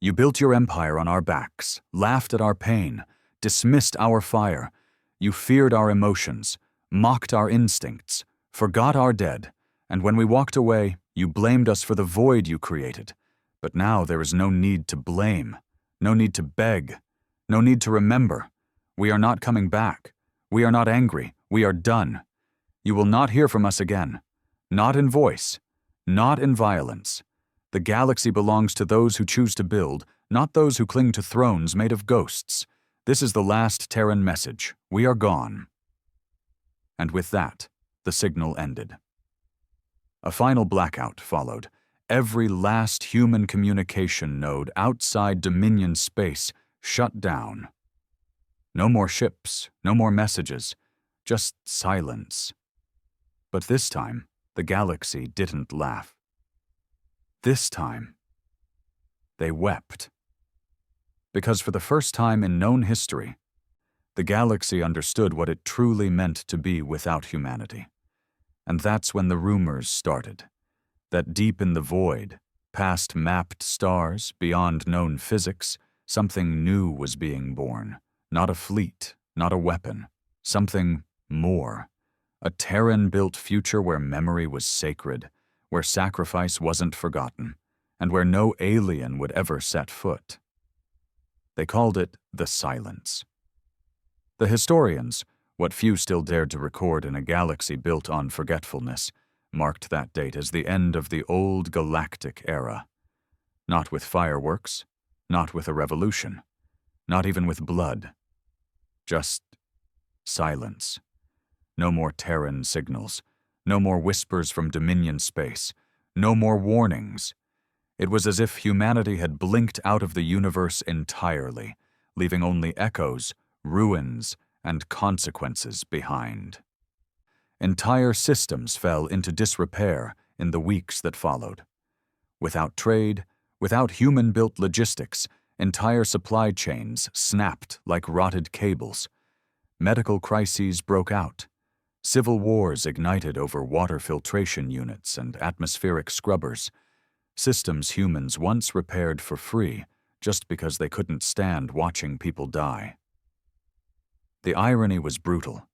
You built your empire on our backs, laughed at our pain, dismissed our fire. You feared our emotions, mocked our instincts, forgot our dead, and when we walked away, you blamed us for the void you created. But now there is no need to blame, no need to beg, no need to remember. We are not coming back. We are not angry. We are done. You will not hear from us again. Not in voice, not in violence. The galaxy belongs to those who choose to build, not those who cling to thrones made of ghosts. This is the last Terran message. We are gone. And with that, the signal ended. A final blackout followed. Every last human communication node outside Dominion space shut down. No more ships, no more messages, just silence. But this time, the galaxy didn't laugh. This time, they wept. Because for the first time in known history, the galaxy understood what it truly meant to be without humanity. And that's when the rumors started, that deep in the void, past mapped stars, beyond known physics, something new was being born. Not a fleet, not a weapon, something more. A Terran-built future where memory was sacred, where sacrifice wasn't forgotten, and where no alien would ever set foot. They called it the Silence. The historians, what few still dared to record in a galaxy built on forgetfulness, marked that date as the end of the old galactic era. Not with fireworks, not with a revolution, not even with blood. Just silence. No more Terran signals, no more whispers from Dominion space, no more warnings. It was as if humanity had blinked out of the universe entirely, leaving only echoes, ruins, and consequences behind. Entire systems fell into disrepair in the weeks that followed. Without trade, without human-built logistics, entire supply chains snapped like rotted cables. Medical crises broke out. Civil wars ignited over water filtration units and atmospheric scrubbers, systems humans once repaired for free just because they couldn't stand watching people die. The irony was brutal.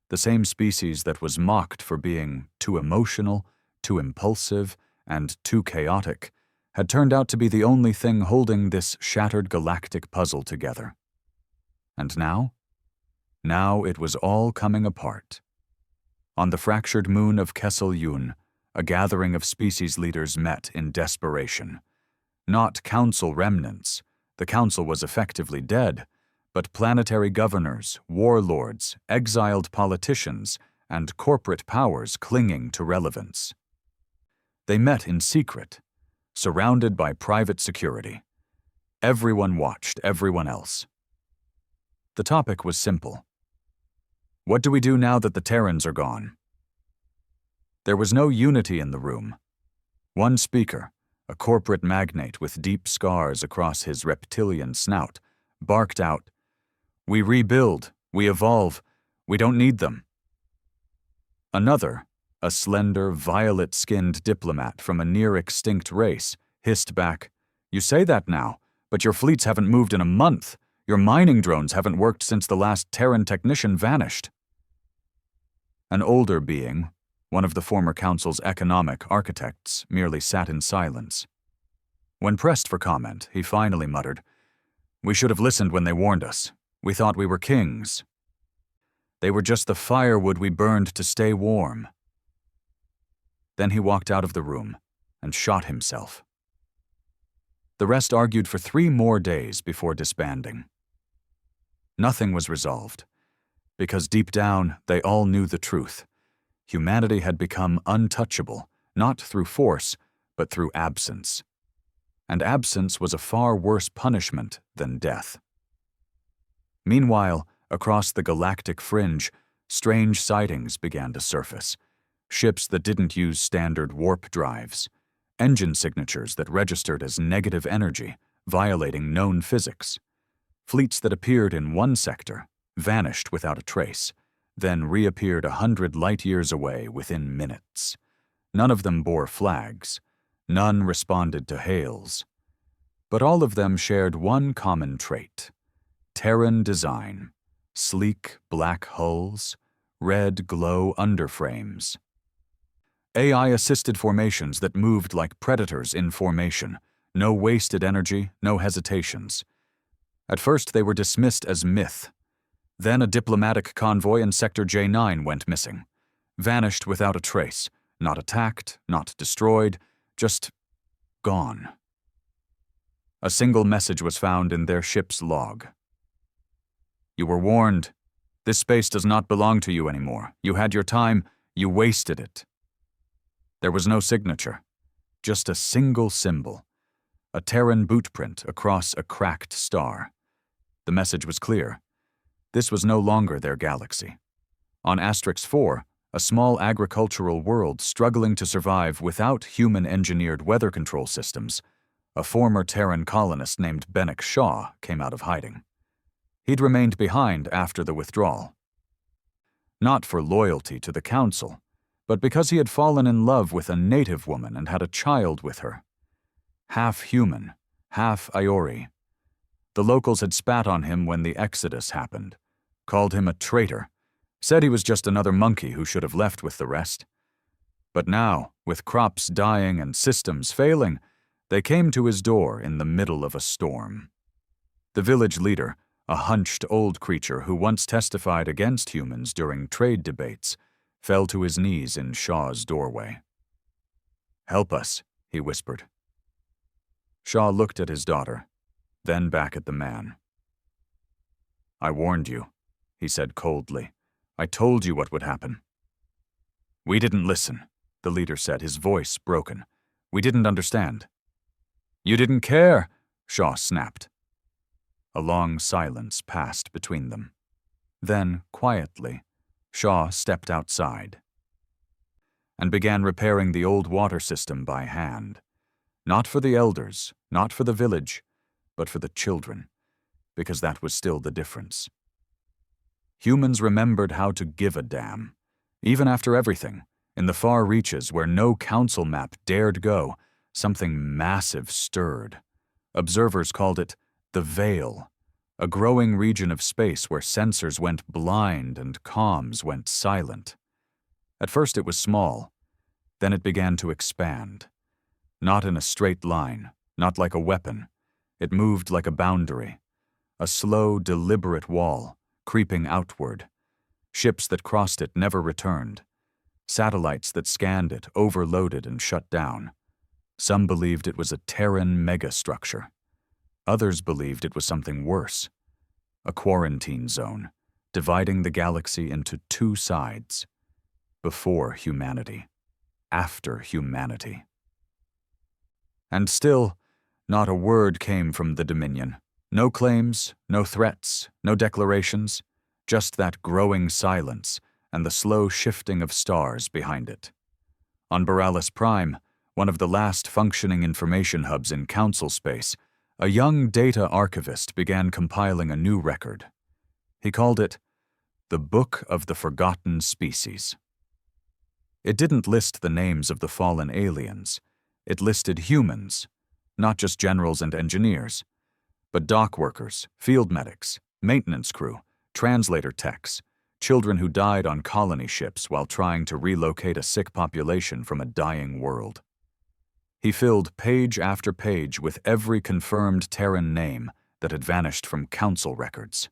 The same species that was mocked for being too emotional, too impulsive, and too chaotic had turned out to be the only thing holding this shattered galactic puzzle together. And now? Now it was all coming apart. On the fractured moon of Kessel-Yun, a gathering of species leaders met in desperation. Not council remnants, the council was effectively dead, but planetary governors, warlords, exiled politicians, and corporate powers clinging to relevance. They met in secret, surrounded by private security. Everyone watched everyone else. The topic was simple. What do we do now that the Terrans are gone? There was no unity in the room. One speaker, a corporate magnate with deep scars across his reptilian snout, barked out, "We rebuild, we evolve, we don't need them." Another, a slender, violet-skinned diplomat from a near-extinct race, hissed back, "You say that now, but your fleets haven't moved in a month. Your mining drones haven't worked since the last Terran technician vanished." An older being, one of the former council's economic architects, merely sat in silence. When pressed for comment, he finally muttered, "We should have listened when they warned us. We thought we were kings. They were just the firewood we burned to stay warm." Then he walked out of the room and shot himself. The rest argued for 3 more days before disbanding. Nothing was resolved, because deep down they all knew the truth. Humanity had become untouchable, not through force, but through absence. And absence was a far worse punishment than death. Meanwhile, across the galactic fringe, strange sightings began to surface. Ships that didn't use standard warp drives, engine signatures that registered as negative energy, violating known physics. Fleets that appeared in one sector, vanished without a trace, then reappeared 100 light-years away within minutes. None of them bore flags. None responded to hails. But all of them shared one common trait: Terran design, sleek black hulls, red glow underframes. AI-assisted formations that moved like predators in formation, no wasted energy, no hesitations. At first they were dismissed as myth. Then a diplomatic convoy in Sector J9 went missing, vanished without a trace, not attacked, not destroyed, just gone. A single message was found in their ship's log. "You were warned. This space does not belong to you anymore. You had your time, you wasted it." There was no signature, just a single symbol, a Terran bootprint across a cracked star. The message was clear. This was no longer their galaxy. On Asterix 4, a small agricultural world struggling to survive without human-engineered weather control systems, a former Terran colonist named Bennick Shaw came out of hiding. He'd remained behind after the withdrawal. Not for loyalty to the Council, but because he had fallen in love with a native woman and had a child with her. Half human, half Iori. The locals had spat on him when the Exodus happened, called him a traitor, said he was just another monkey who should have left with the rest. But now, with crops dying and systems failing, they came to his door in the middle of a storm. The village leader, a hunched old creature who once testified against humans during trade debates, fell to his knees in Shaw's doorway. "Help us," he whispered. Shaw looked at his daughter, then back at the man. "I warned you," he said coldly. "I told you what would happen." "We didn't listen," the leader said, his voice broken. "We didn't understand." "You didn't care," Shaw snapped. A long silence passed between them. Then, quietly, Shaw stepped outside and began repairing the old water system by hand. Not for the elders, not for the village, but for the children, because that was still the difference. Humans remembered how to give a damn. Even after everything, in the far reaches where no council map dared go, something massive stirred. Observers called it the Veil, a growing region of space where sensors went blind and comms went silent. At first it was small, then it began to expand. Not in a straight line, not like a weapon. It moved like a boundary, a slow, deliberate wall, creeping outward. Ships that crossed it never returned. Satellites that scanned it overloaded and shut down. Some believed it was a Terran megastructure. Others believed it was something worse. A quarantine zone, dividing the galaxy into two sides. Before humanity. After humanity. And still, not a word came from the Dominion. No claims, no threats, no declarations, just that growing silence and the slow shifting of stars behind it. On Borealis Prime, one of the last functioning information hubs in Council space, a young data archivist began compiling a new record. He called it the Book of the Forgotten Species. It didn't list the names of the fallen aliens. It listed humans, not just generals and engineers, but dock workers, field medics, maintenance crew, translator techs, children who died on colony ships while trying to relocate a sick population from a dying world. He filled page after page with every confirmed Terran name that had vanished from Council records,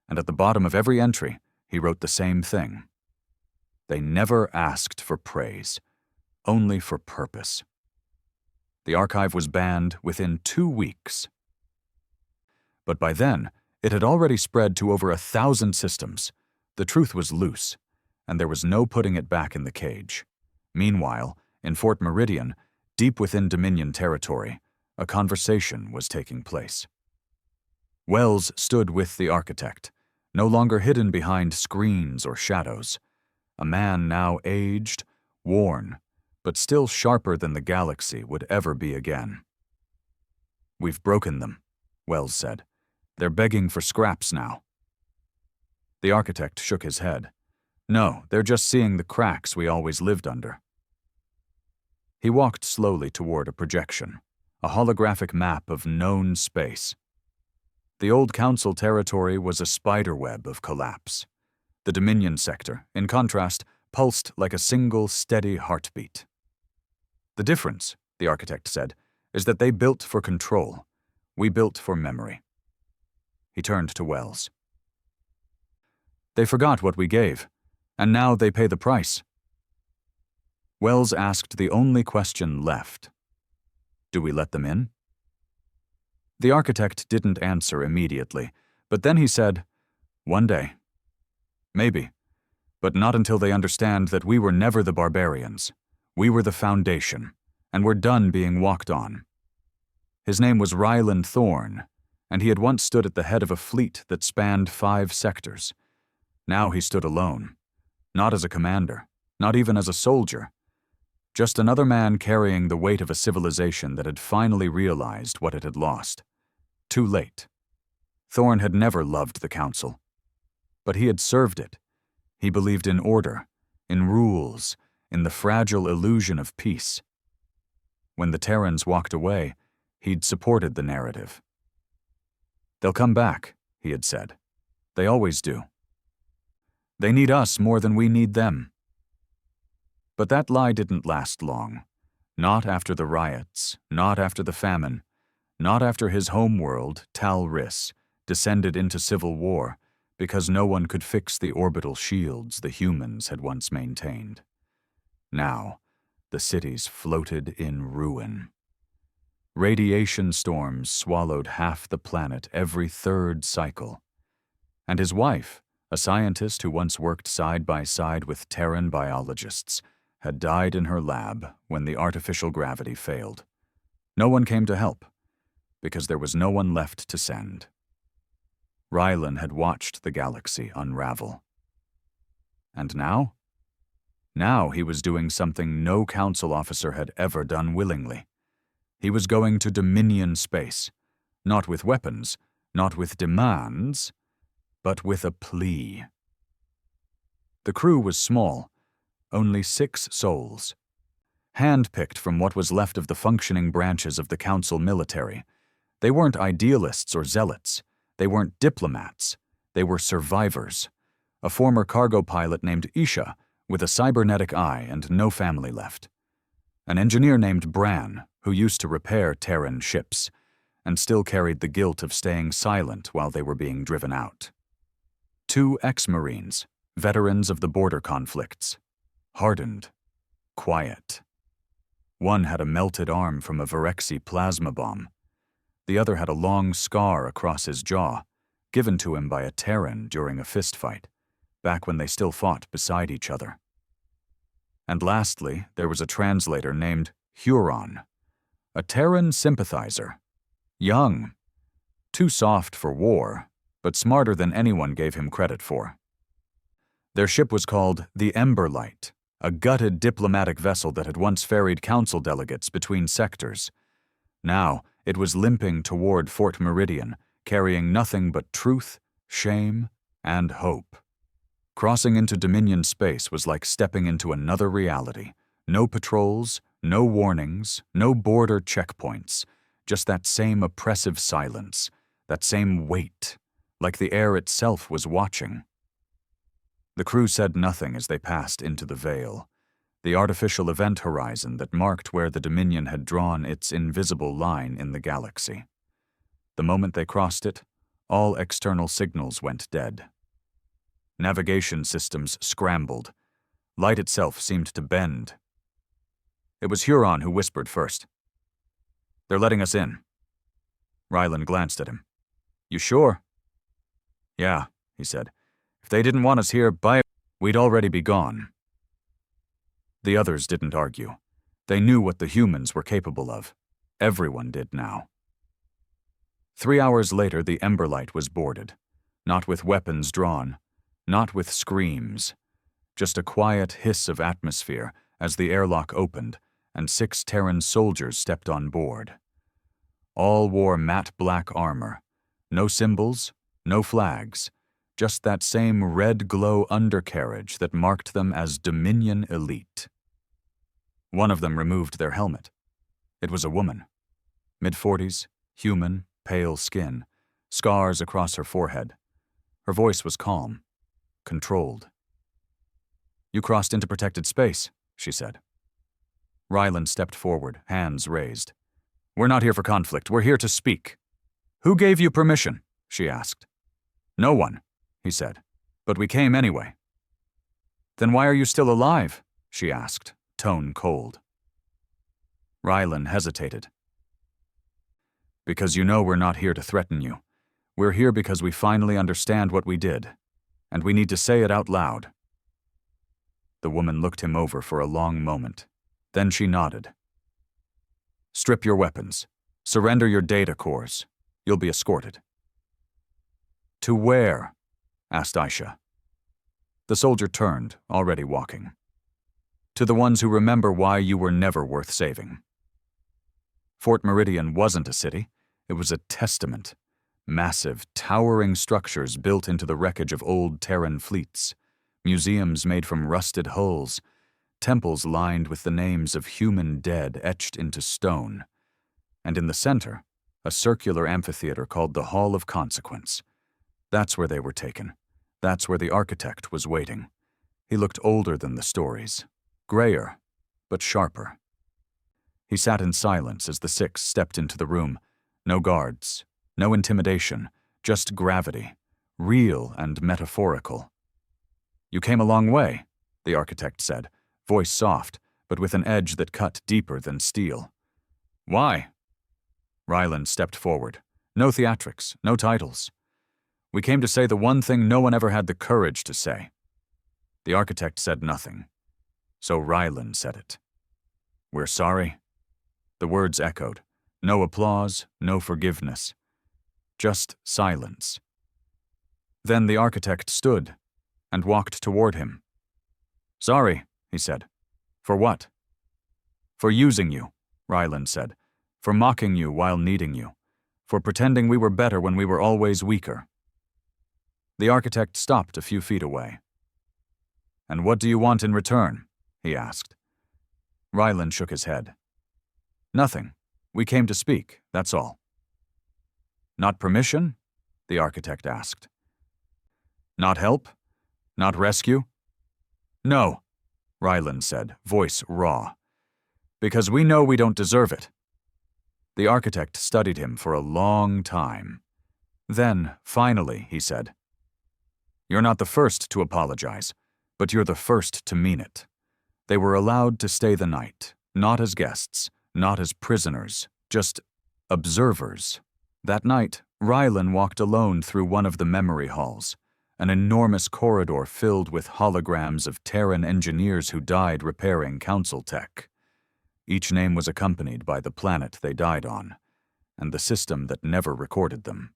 and at the bottom of every entry, he wrote the same thing. They never asked for praise, only for purpose. The archive was banned within 2 weeks. But by then, it had already spread to over 1,000 systems. The truth was loose, and there was no putting it back in the cage. Meanwhile, in Fort Meridian, deep within Dominion territory, a conversation was taking place. Wells stood with the architect, no longer hidden behind screens or shadows. A man now aged, worn, but still sharper than the galaxy would ever be again. "We've broken them," Wells said. "They're begging for scraps now." The architect shook his head. "No, they're just seeing the cracks we always lived under." He walked slowly toward a projection, a holographic map of known space. The old Council territory was a spiderweb of collapse. The Dominion sector, in contrast, pulsed like a single steady heartbeat. "The difference," the architect said, "is that they built for control. We built for memory." He turned to Wells. "They forgot what we gave, and now they pay the price." Wells asked the only question left. "Do we let them in?" The architect didn't answer immediately, but then he said, "One day. Maybe, but not until they understand that we were never the barbarians. We were the foundation, and we're done being walked on." His name was Ryland Thorne, and he had once stood at the head of a fleet that spanned 5 sectors. Now he stood alone, not as a commander, not even as a soldier, just another man carrying the weight of a civilization that had finally realized what it had lost. Too late. Thorne had never loved the Council, but he had served it. He believed in order, in rules, in the fragile illusion of peace. When the Terrans walked away, he'd supported the narrative. "They'll come back," he had said. "They always do. They need us more than we need them." But that lie didn't last long. Not after the riots, not after the famine, not after his homeworld, Tal Ris, descended into civil war because no one could fix the orbital shields the humans had once maintained. Now, the cities floated in ruin. Radiation storms swallowed half the planet every third cycle. And his wife, a scientist who once worked side by side with Terran biologists, had died in her lab when the artificial gravity failed. No one came to help, because there was no one left to send. Rylan had watched the galaxy unravel. And now? Now he was doing something no council officer had ever done willingly. He was going to Dominion space, not with weapons, not with demands, but with a plea. The crew was small, only 6 souls. Hand-picked from what was left of the functioning branches of the council military. They weren't idealists or zealots. They weren't diplomats. They were survivors. A former cargo pilot named Isha, with a cybernetic eye and no family left. An engineer named Bran, who used to repair Terran ships, and still carried the guilt of staying silent while they were being driven out. 2 ex-Marines, veterans of the border conflicts. Hardened. Quiet. One had a melted arm from a Virexi plasma bomb. The other had a long scar across his jaw, given to him by a Terran during a fistfight, back when they still fought beside each other. And lastly, there was a translator named Huron, a Terran sympathizer. Young. Too soft for war, but smarter than anyone gave him credit for. Their ship was called the Emberlight, a gutted diplomatic vessel that had once ferried council delegates between sectors. Now, it was limping toward Fort Meridian, carrying nothing but truth, shame, and hope. Crossing into Dominion space was like stepping into another reality. No patrols, no warnings, no border checkpoints, just that same oppressive silence, that same weight, like the air itself was watching. The crew said nothing as they passed into the veil, the artificial event horizon that marked where the Dominion had drawn its invisible line in the galaxy. The moment they crossed it, all external signals went dead. Navigation systems scrambled. Light itself seemed to bend. It was Huron who whispered first. "They're letting us in." Rylan glanced at him. "You sure?" "Yeah," he said. "If they didn't want us here, we'd already be gone." The others didn't argue. They knew what the humans were capable of. Everyone did now. 3 hours later, the Emberlight was boarded. Not with weapons drawn. Not with screams. Just a quiet hiss of atmosphere as the airlock opened and 6 Terran soldiers stepped on board. All wore matte black armor. No symbols, no flags. Just that same red glow undercarriage that marked them as Dominion elite. One of them removed their helmet. It was a woman. Mid-40s, human, pale skin, scars across her forehead. Her voice was calm, controlled. "You crossed into protected space," she said. Rylan stepped forward, hands raised. "We're not here for conflict, we're here to speak." "Who gave you permission?" she asked. "No one," he said, "but we came anyway." "Then why are you still alive?" she asked, tone cold. Rylan hesitated. "Because you know we're not here to threaten you. We're here because we finally understand what we did, and we need to say it out loud." The woman looked him over for a long moment. Then she nodded. "Strip your weapons. Surrender your data cores. You'll be escorted." "To where?" asked Aisha. The soldier turned, already walking. "To the ones who remember why you were never worth saving." Fort Meridian wasn't a city. It was a testament. Massive, towering structures built into the wreckage of old Terran fleets. Museums made from rusted hulls. Temples lined with the names of human dead etched into stone. And in the center, a circular amphitheater called the Hall of Consequence. That's where they were taken. That's where the architect was waiting. He looked older than the stories. grayer, but sharper. He sat in silence as the six stepped into the room. No guards, no intimidation, just gravity, real and metaphorical. "You came a long way," the architect said, voice soft, but with an edge that cut deeper than steel. "Why?" Ryland stepped forward. No theatrics, no titles. "We came to say the one thing no one ever had the courage to say." The architect said nothing. So Ryland said it. "We're sorry." The words echoed. No applause, no forgiveness. Just silence. Then the architect stood and walked toward him. "Sorry," he said. "For what?" "For using you," Ryland said. "For mocking you while needing you. For pretending we were better when we were always weaker." The architect stopped a few feet away. "And what do you want in return?" he asked. Ryland shook his head. "Nothing. We came to speak, that's all." "Not permission?" the architect asked. "Not help? Not rescue?" "No," Ryland said, voice raw. "Because we know we don't deserve it." The architect studied him for a long time. Then, finally, he said, "You're not the first to apologize, but you're the first to mean it." They were allowed to stay the night, not as guests, not as prisoners, just observers. That night, Ryland walked alone through one of the memory halls, an enormous corridor filled with holograms of Terran engineers who died repairing council tech. Each name was accompanied by the planet they died on, and the system that never recorded them.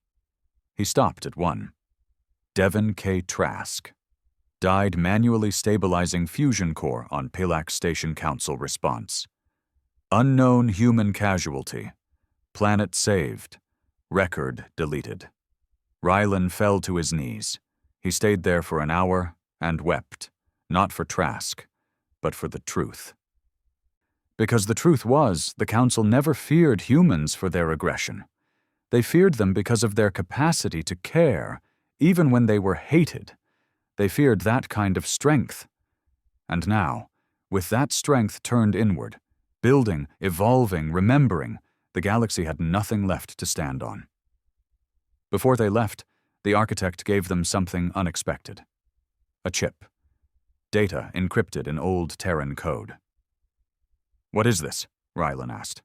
He stopped at one. Devin K. Trask. Died manually stabilizing fusion core on Pilax Station Council response. Unknown human casualty. Planet saved. Record deleted. Ryland fell to his knees. He stayed there for an hour and wept, not for Trask, but for the truth. Because the truth was, the Council never feared humans for their aggression. They feared them because of their capacity to care, even when they were hated. They feared that kind of strength. And now, with that strength turned inward, building, evolving, remembering, the galaxy had nothing left to stand on. Before they left, the architect gave them something unexpected. A chip. Data encrypted in old Terran code. "What is this?" Ryland asked.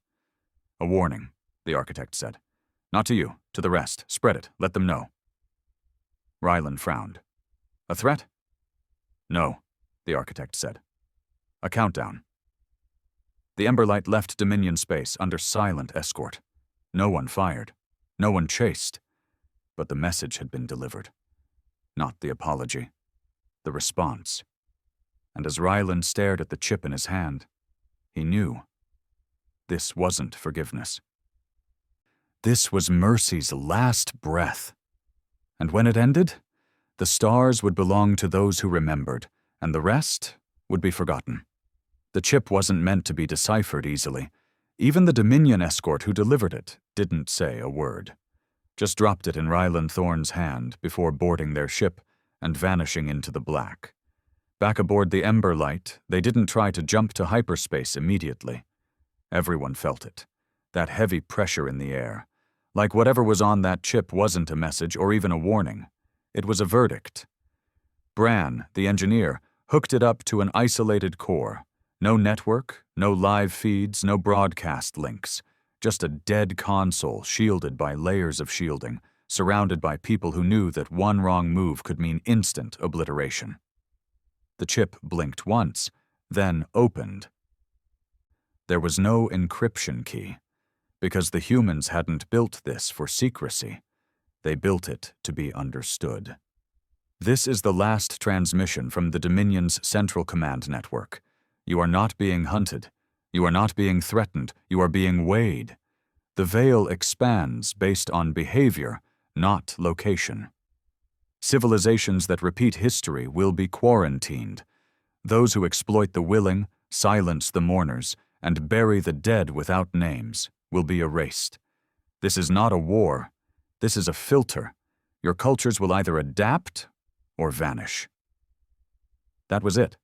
"A warning," the architect said. "Not to you, to the rest. Spread it, let them know." Ryland frowned. "A threat?" "No," the architect said. "A countdown." The Emberlight left Dominion space under silent escort. No one fired. No one chased. But the message had been delivered. Not the apology. The response. And as Ryland stared at the chip in his hand, he knew. This wasn't forgiveness. This was mercy's last breath. And when it ended, the stars would belong to those who remembered, and the rest would be forgotten. The chip wasn't meant to be deciphered easily. Even the Dominion escort who delivered it didn't say a word. Just dropped it in Ryland Thorne's hand before boarding their ship and vanishing into the black. Back aboard the Emberlight, they didn't try to jump to hyperspace immediately. Everyone felt it. That heavy pressure in the air. Like whatever was on that chip wasn't a message or even a warning. It was a verdict. Bran, the engineer, hooked it up to an isolated core. No network, no live feeds, no broadcast links. Just a dead console shielded by layers of shielding, surrounded by people who knew that one wrong move could mean instant obliteration. The chip blinked once, then opened. There was no encryption key, because the humans hadn't built this for secrecy. They built it to be understood. This is the last transmission from the Dominion's Central Command Network. You are not being hunted. You are not being threatened. You are being weighed. The veil expands based on behavior, not location. Civilizations that repeat history will be quarantined. Those who exploit the willing, silence the mourners, and bury the dead without names will be erased. This is not a war. This is a filter. Your cultures will either adapt or vanish. That was it.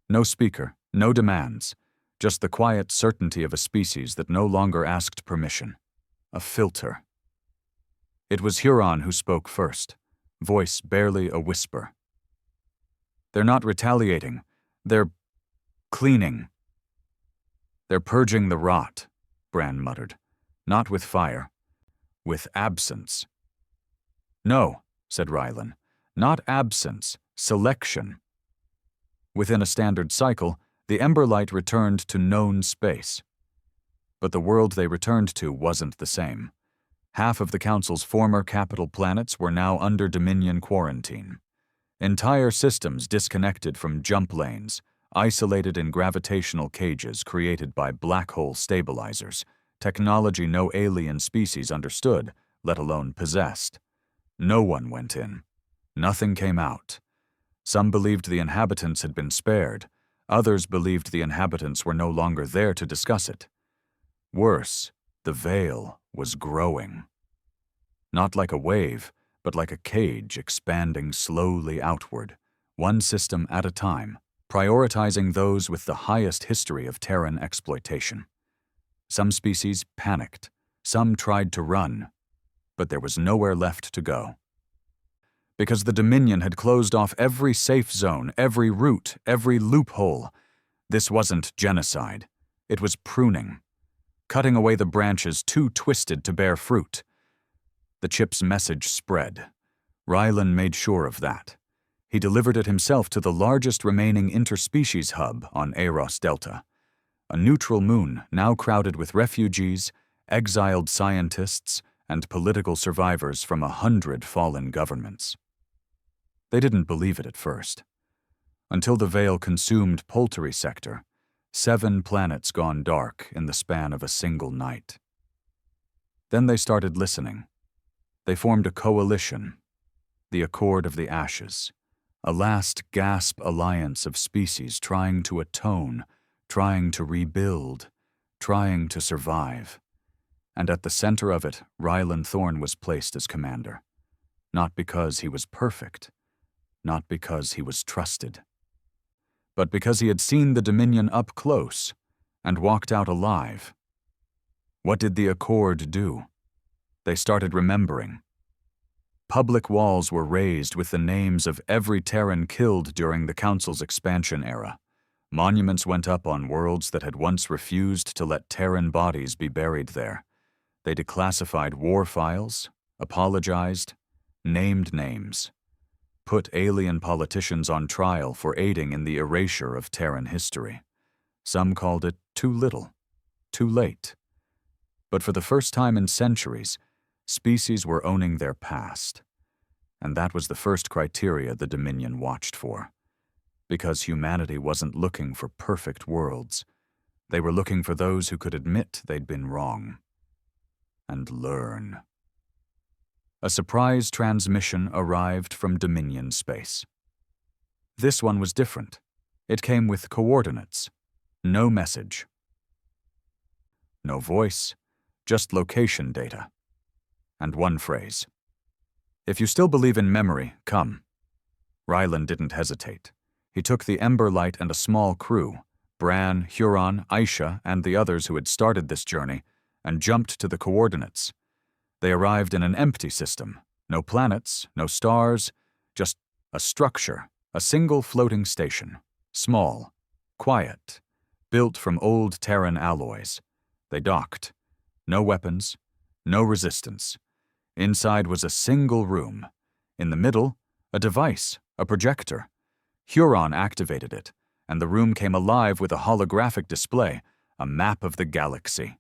No speaker, No demands, just the quiet certainty of a species that no longer asked permission. A filter. It was Huron who spoke first, voice barely a whisper. "They're not retaliating. They're cleaning. They're purging the rot," Bran muttered. "Not with fire. With absence." "No," said Rylan. "Not absence. Selection." Within a standard cycle, the Emberlight returned to known space. But the world they returned to wasn't the same. Half of the Council's former capital planets were now under Dominion quarantine. Entire systems disconnected from jump lanes, isolated in gravitational cages created by black hole stabilizers, technology no alien species understood, let alone possessed. No one went in. Nothing came out. Some believed the inhabitants had been spared. Others believed the inhabitants were no longer there to discuss it. Worse, the veil was growing. Not like a wave, but like a cage expanding slowly outward, one system at a time, prioritizing those with the highest history of Terran exploitation. Some species panicked, some tried to run, but there was nowhere left to go. Because the Dominion had closed off every safe zone, every route, every loophole. This wasn't genocide. It was pruning, cutting away the branches too twisted to bear fruit. The chip's message spread. Rylan made sure of that. He delivered it himself to the largest remaining interspecies hub on Eros Delta, a neutral moon now crowded with refugees, exiled scientists, and political survivors from 100 fallen governments. They didn't believe it at first. Until the veil consumed Poultry Sector, 7 planets gone dark in the span of a single night. Then they started listening. They formed a coalition, the Accord of the Ashes, a last gasp alliance of species trying to atone, trying to rebuild, trying to survive. And at the center of it, Rylan Thorne was placed as commander. Not because he was perfect, not because he was trusted, but because he had seen the Dominion up close and walked out alive. What did the Accord do? They started remembering. Public walls were raised with the names of every Terran killed during the Council's expansion era. Monuments went up on worlds that had once refused to let Terran bodies be buried there. They declassified war files, apologized, named names, put alien politicians on trial for aiding in the erasure of Terran history. Some called it too little, too late. But for the first time in centuries, species were owning their past. And that was the first criteria the Dominion watched for. Because humanity wasn't looking for perfect worlds. They were looking for those who could admit they'd been wrong. And learn. A surprise transmission arrived from Dominion space. This one was different. It came with coordinates. No message. No voice, just location data. And one phrase. "If you still believe in memory, come." Rylan didn't hesitate. He took the Emberlight and a small crew, Bran, Huron, Aisha, and the others who had started this journey, and jumped to the coordinates. They arrived in an empty system. No planets, no stars, just a structure, a single floating station. Small, quiet, built from old Terran alloys. They docked. No weapons, no resistance. Inside was a single room. In the middle, a device, a projector. Huron activated it, and the room came alive with a holographic display, a map of the galaxy.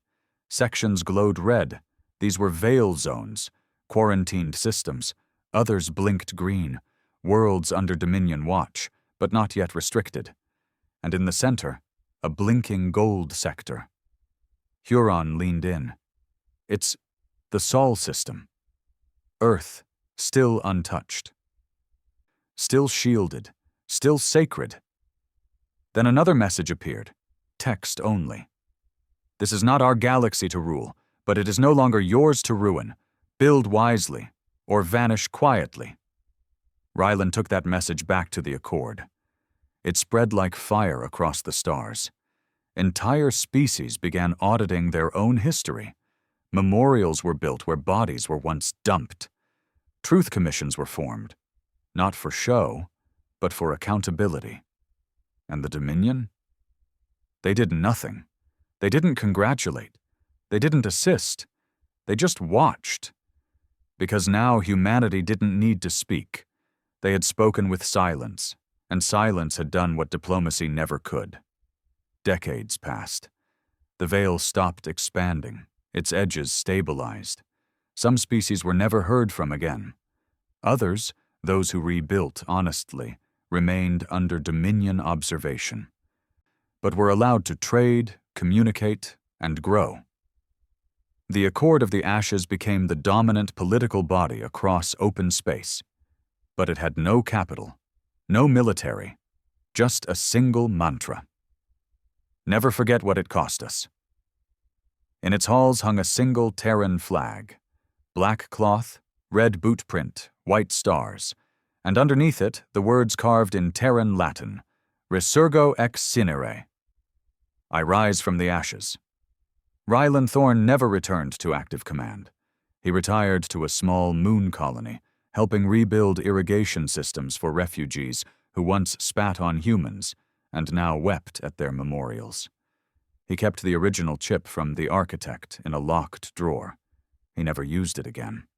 Sections glowed red. These were veil zones, quarantined systems. Others blinked green, worlds under Dominion watch, but not yet restricted. And in the center, a blinking gold sector. Huron leaned in. "It's the Sol system. Earth, still untouched. Still shielded, still sacred." Then another message appeared, text only. "This is not our galaxy to rule, but it is no longer yours to ruin. Build wisely, or vanish quietly." Rylan took that message back to the Accord. It spread like fire across the stars. Entire species began auditing their own history. Memorials were built where bodies were once dumped. Truth commissions were formed, not for show, but for accountability. And the Dominion? They did nothing. They didn't congratulate. They didn't assist. They just watched. Because now humanity didn't need to speak. They had spoken with silence, and silence had done what diplomacy never could. Decades passed. The veil stopped expanding. Its edges stabilized. Some species were never heard from again. Others, those who rebuilt honestly, remained under Dominion observation, but were allowed to trade, communicate, and grow. The Accord of the Ashes became the dominant political body across open space, but it had no capital, no military, just a single mantra. Never forget what it cost us. In its halls hung a single Terran flag, black cloth, red boot print, white stars, and underneath it the words carved in Terran Latin, Resurgo ex Cinere. I rise from the ashes. Rylan Thorne never returned to active command. He retired to a small moon colony, helping rebuild irrigation systems for refugees who once spat on humans and now wept at their memorials. He kept the original chip from the architect in a locked drawer. He never used it again.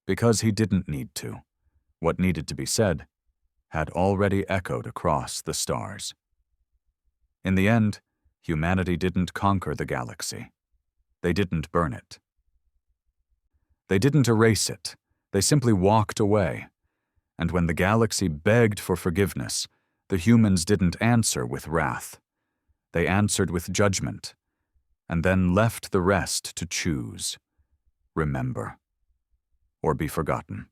Because he didn't need to. What needed to be said had already echoed across the stars. In the end, humanity didn't conquer the galaxy. They didn't burn it. They didn't erase it. They simply walked away. And when the galaxy begged for forgiveness, the humans didn't answer with wrath. They answered with judgment, and then left the rest to choose, remember, or be forgotten.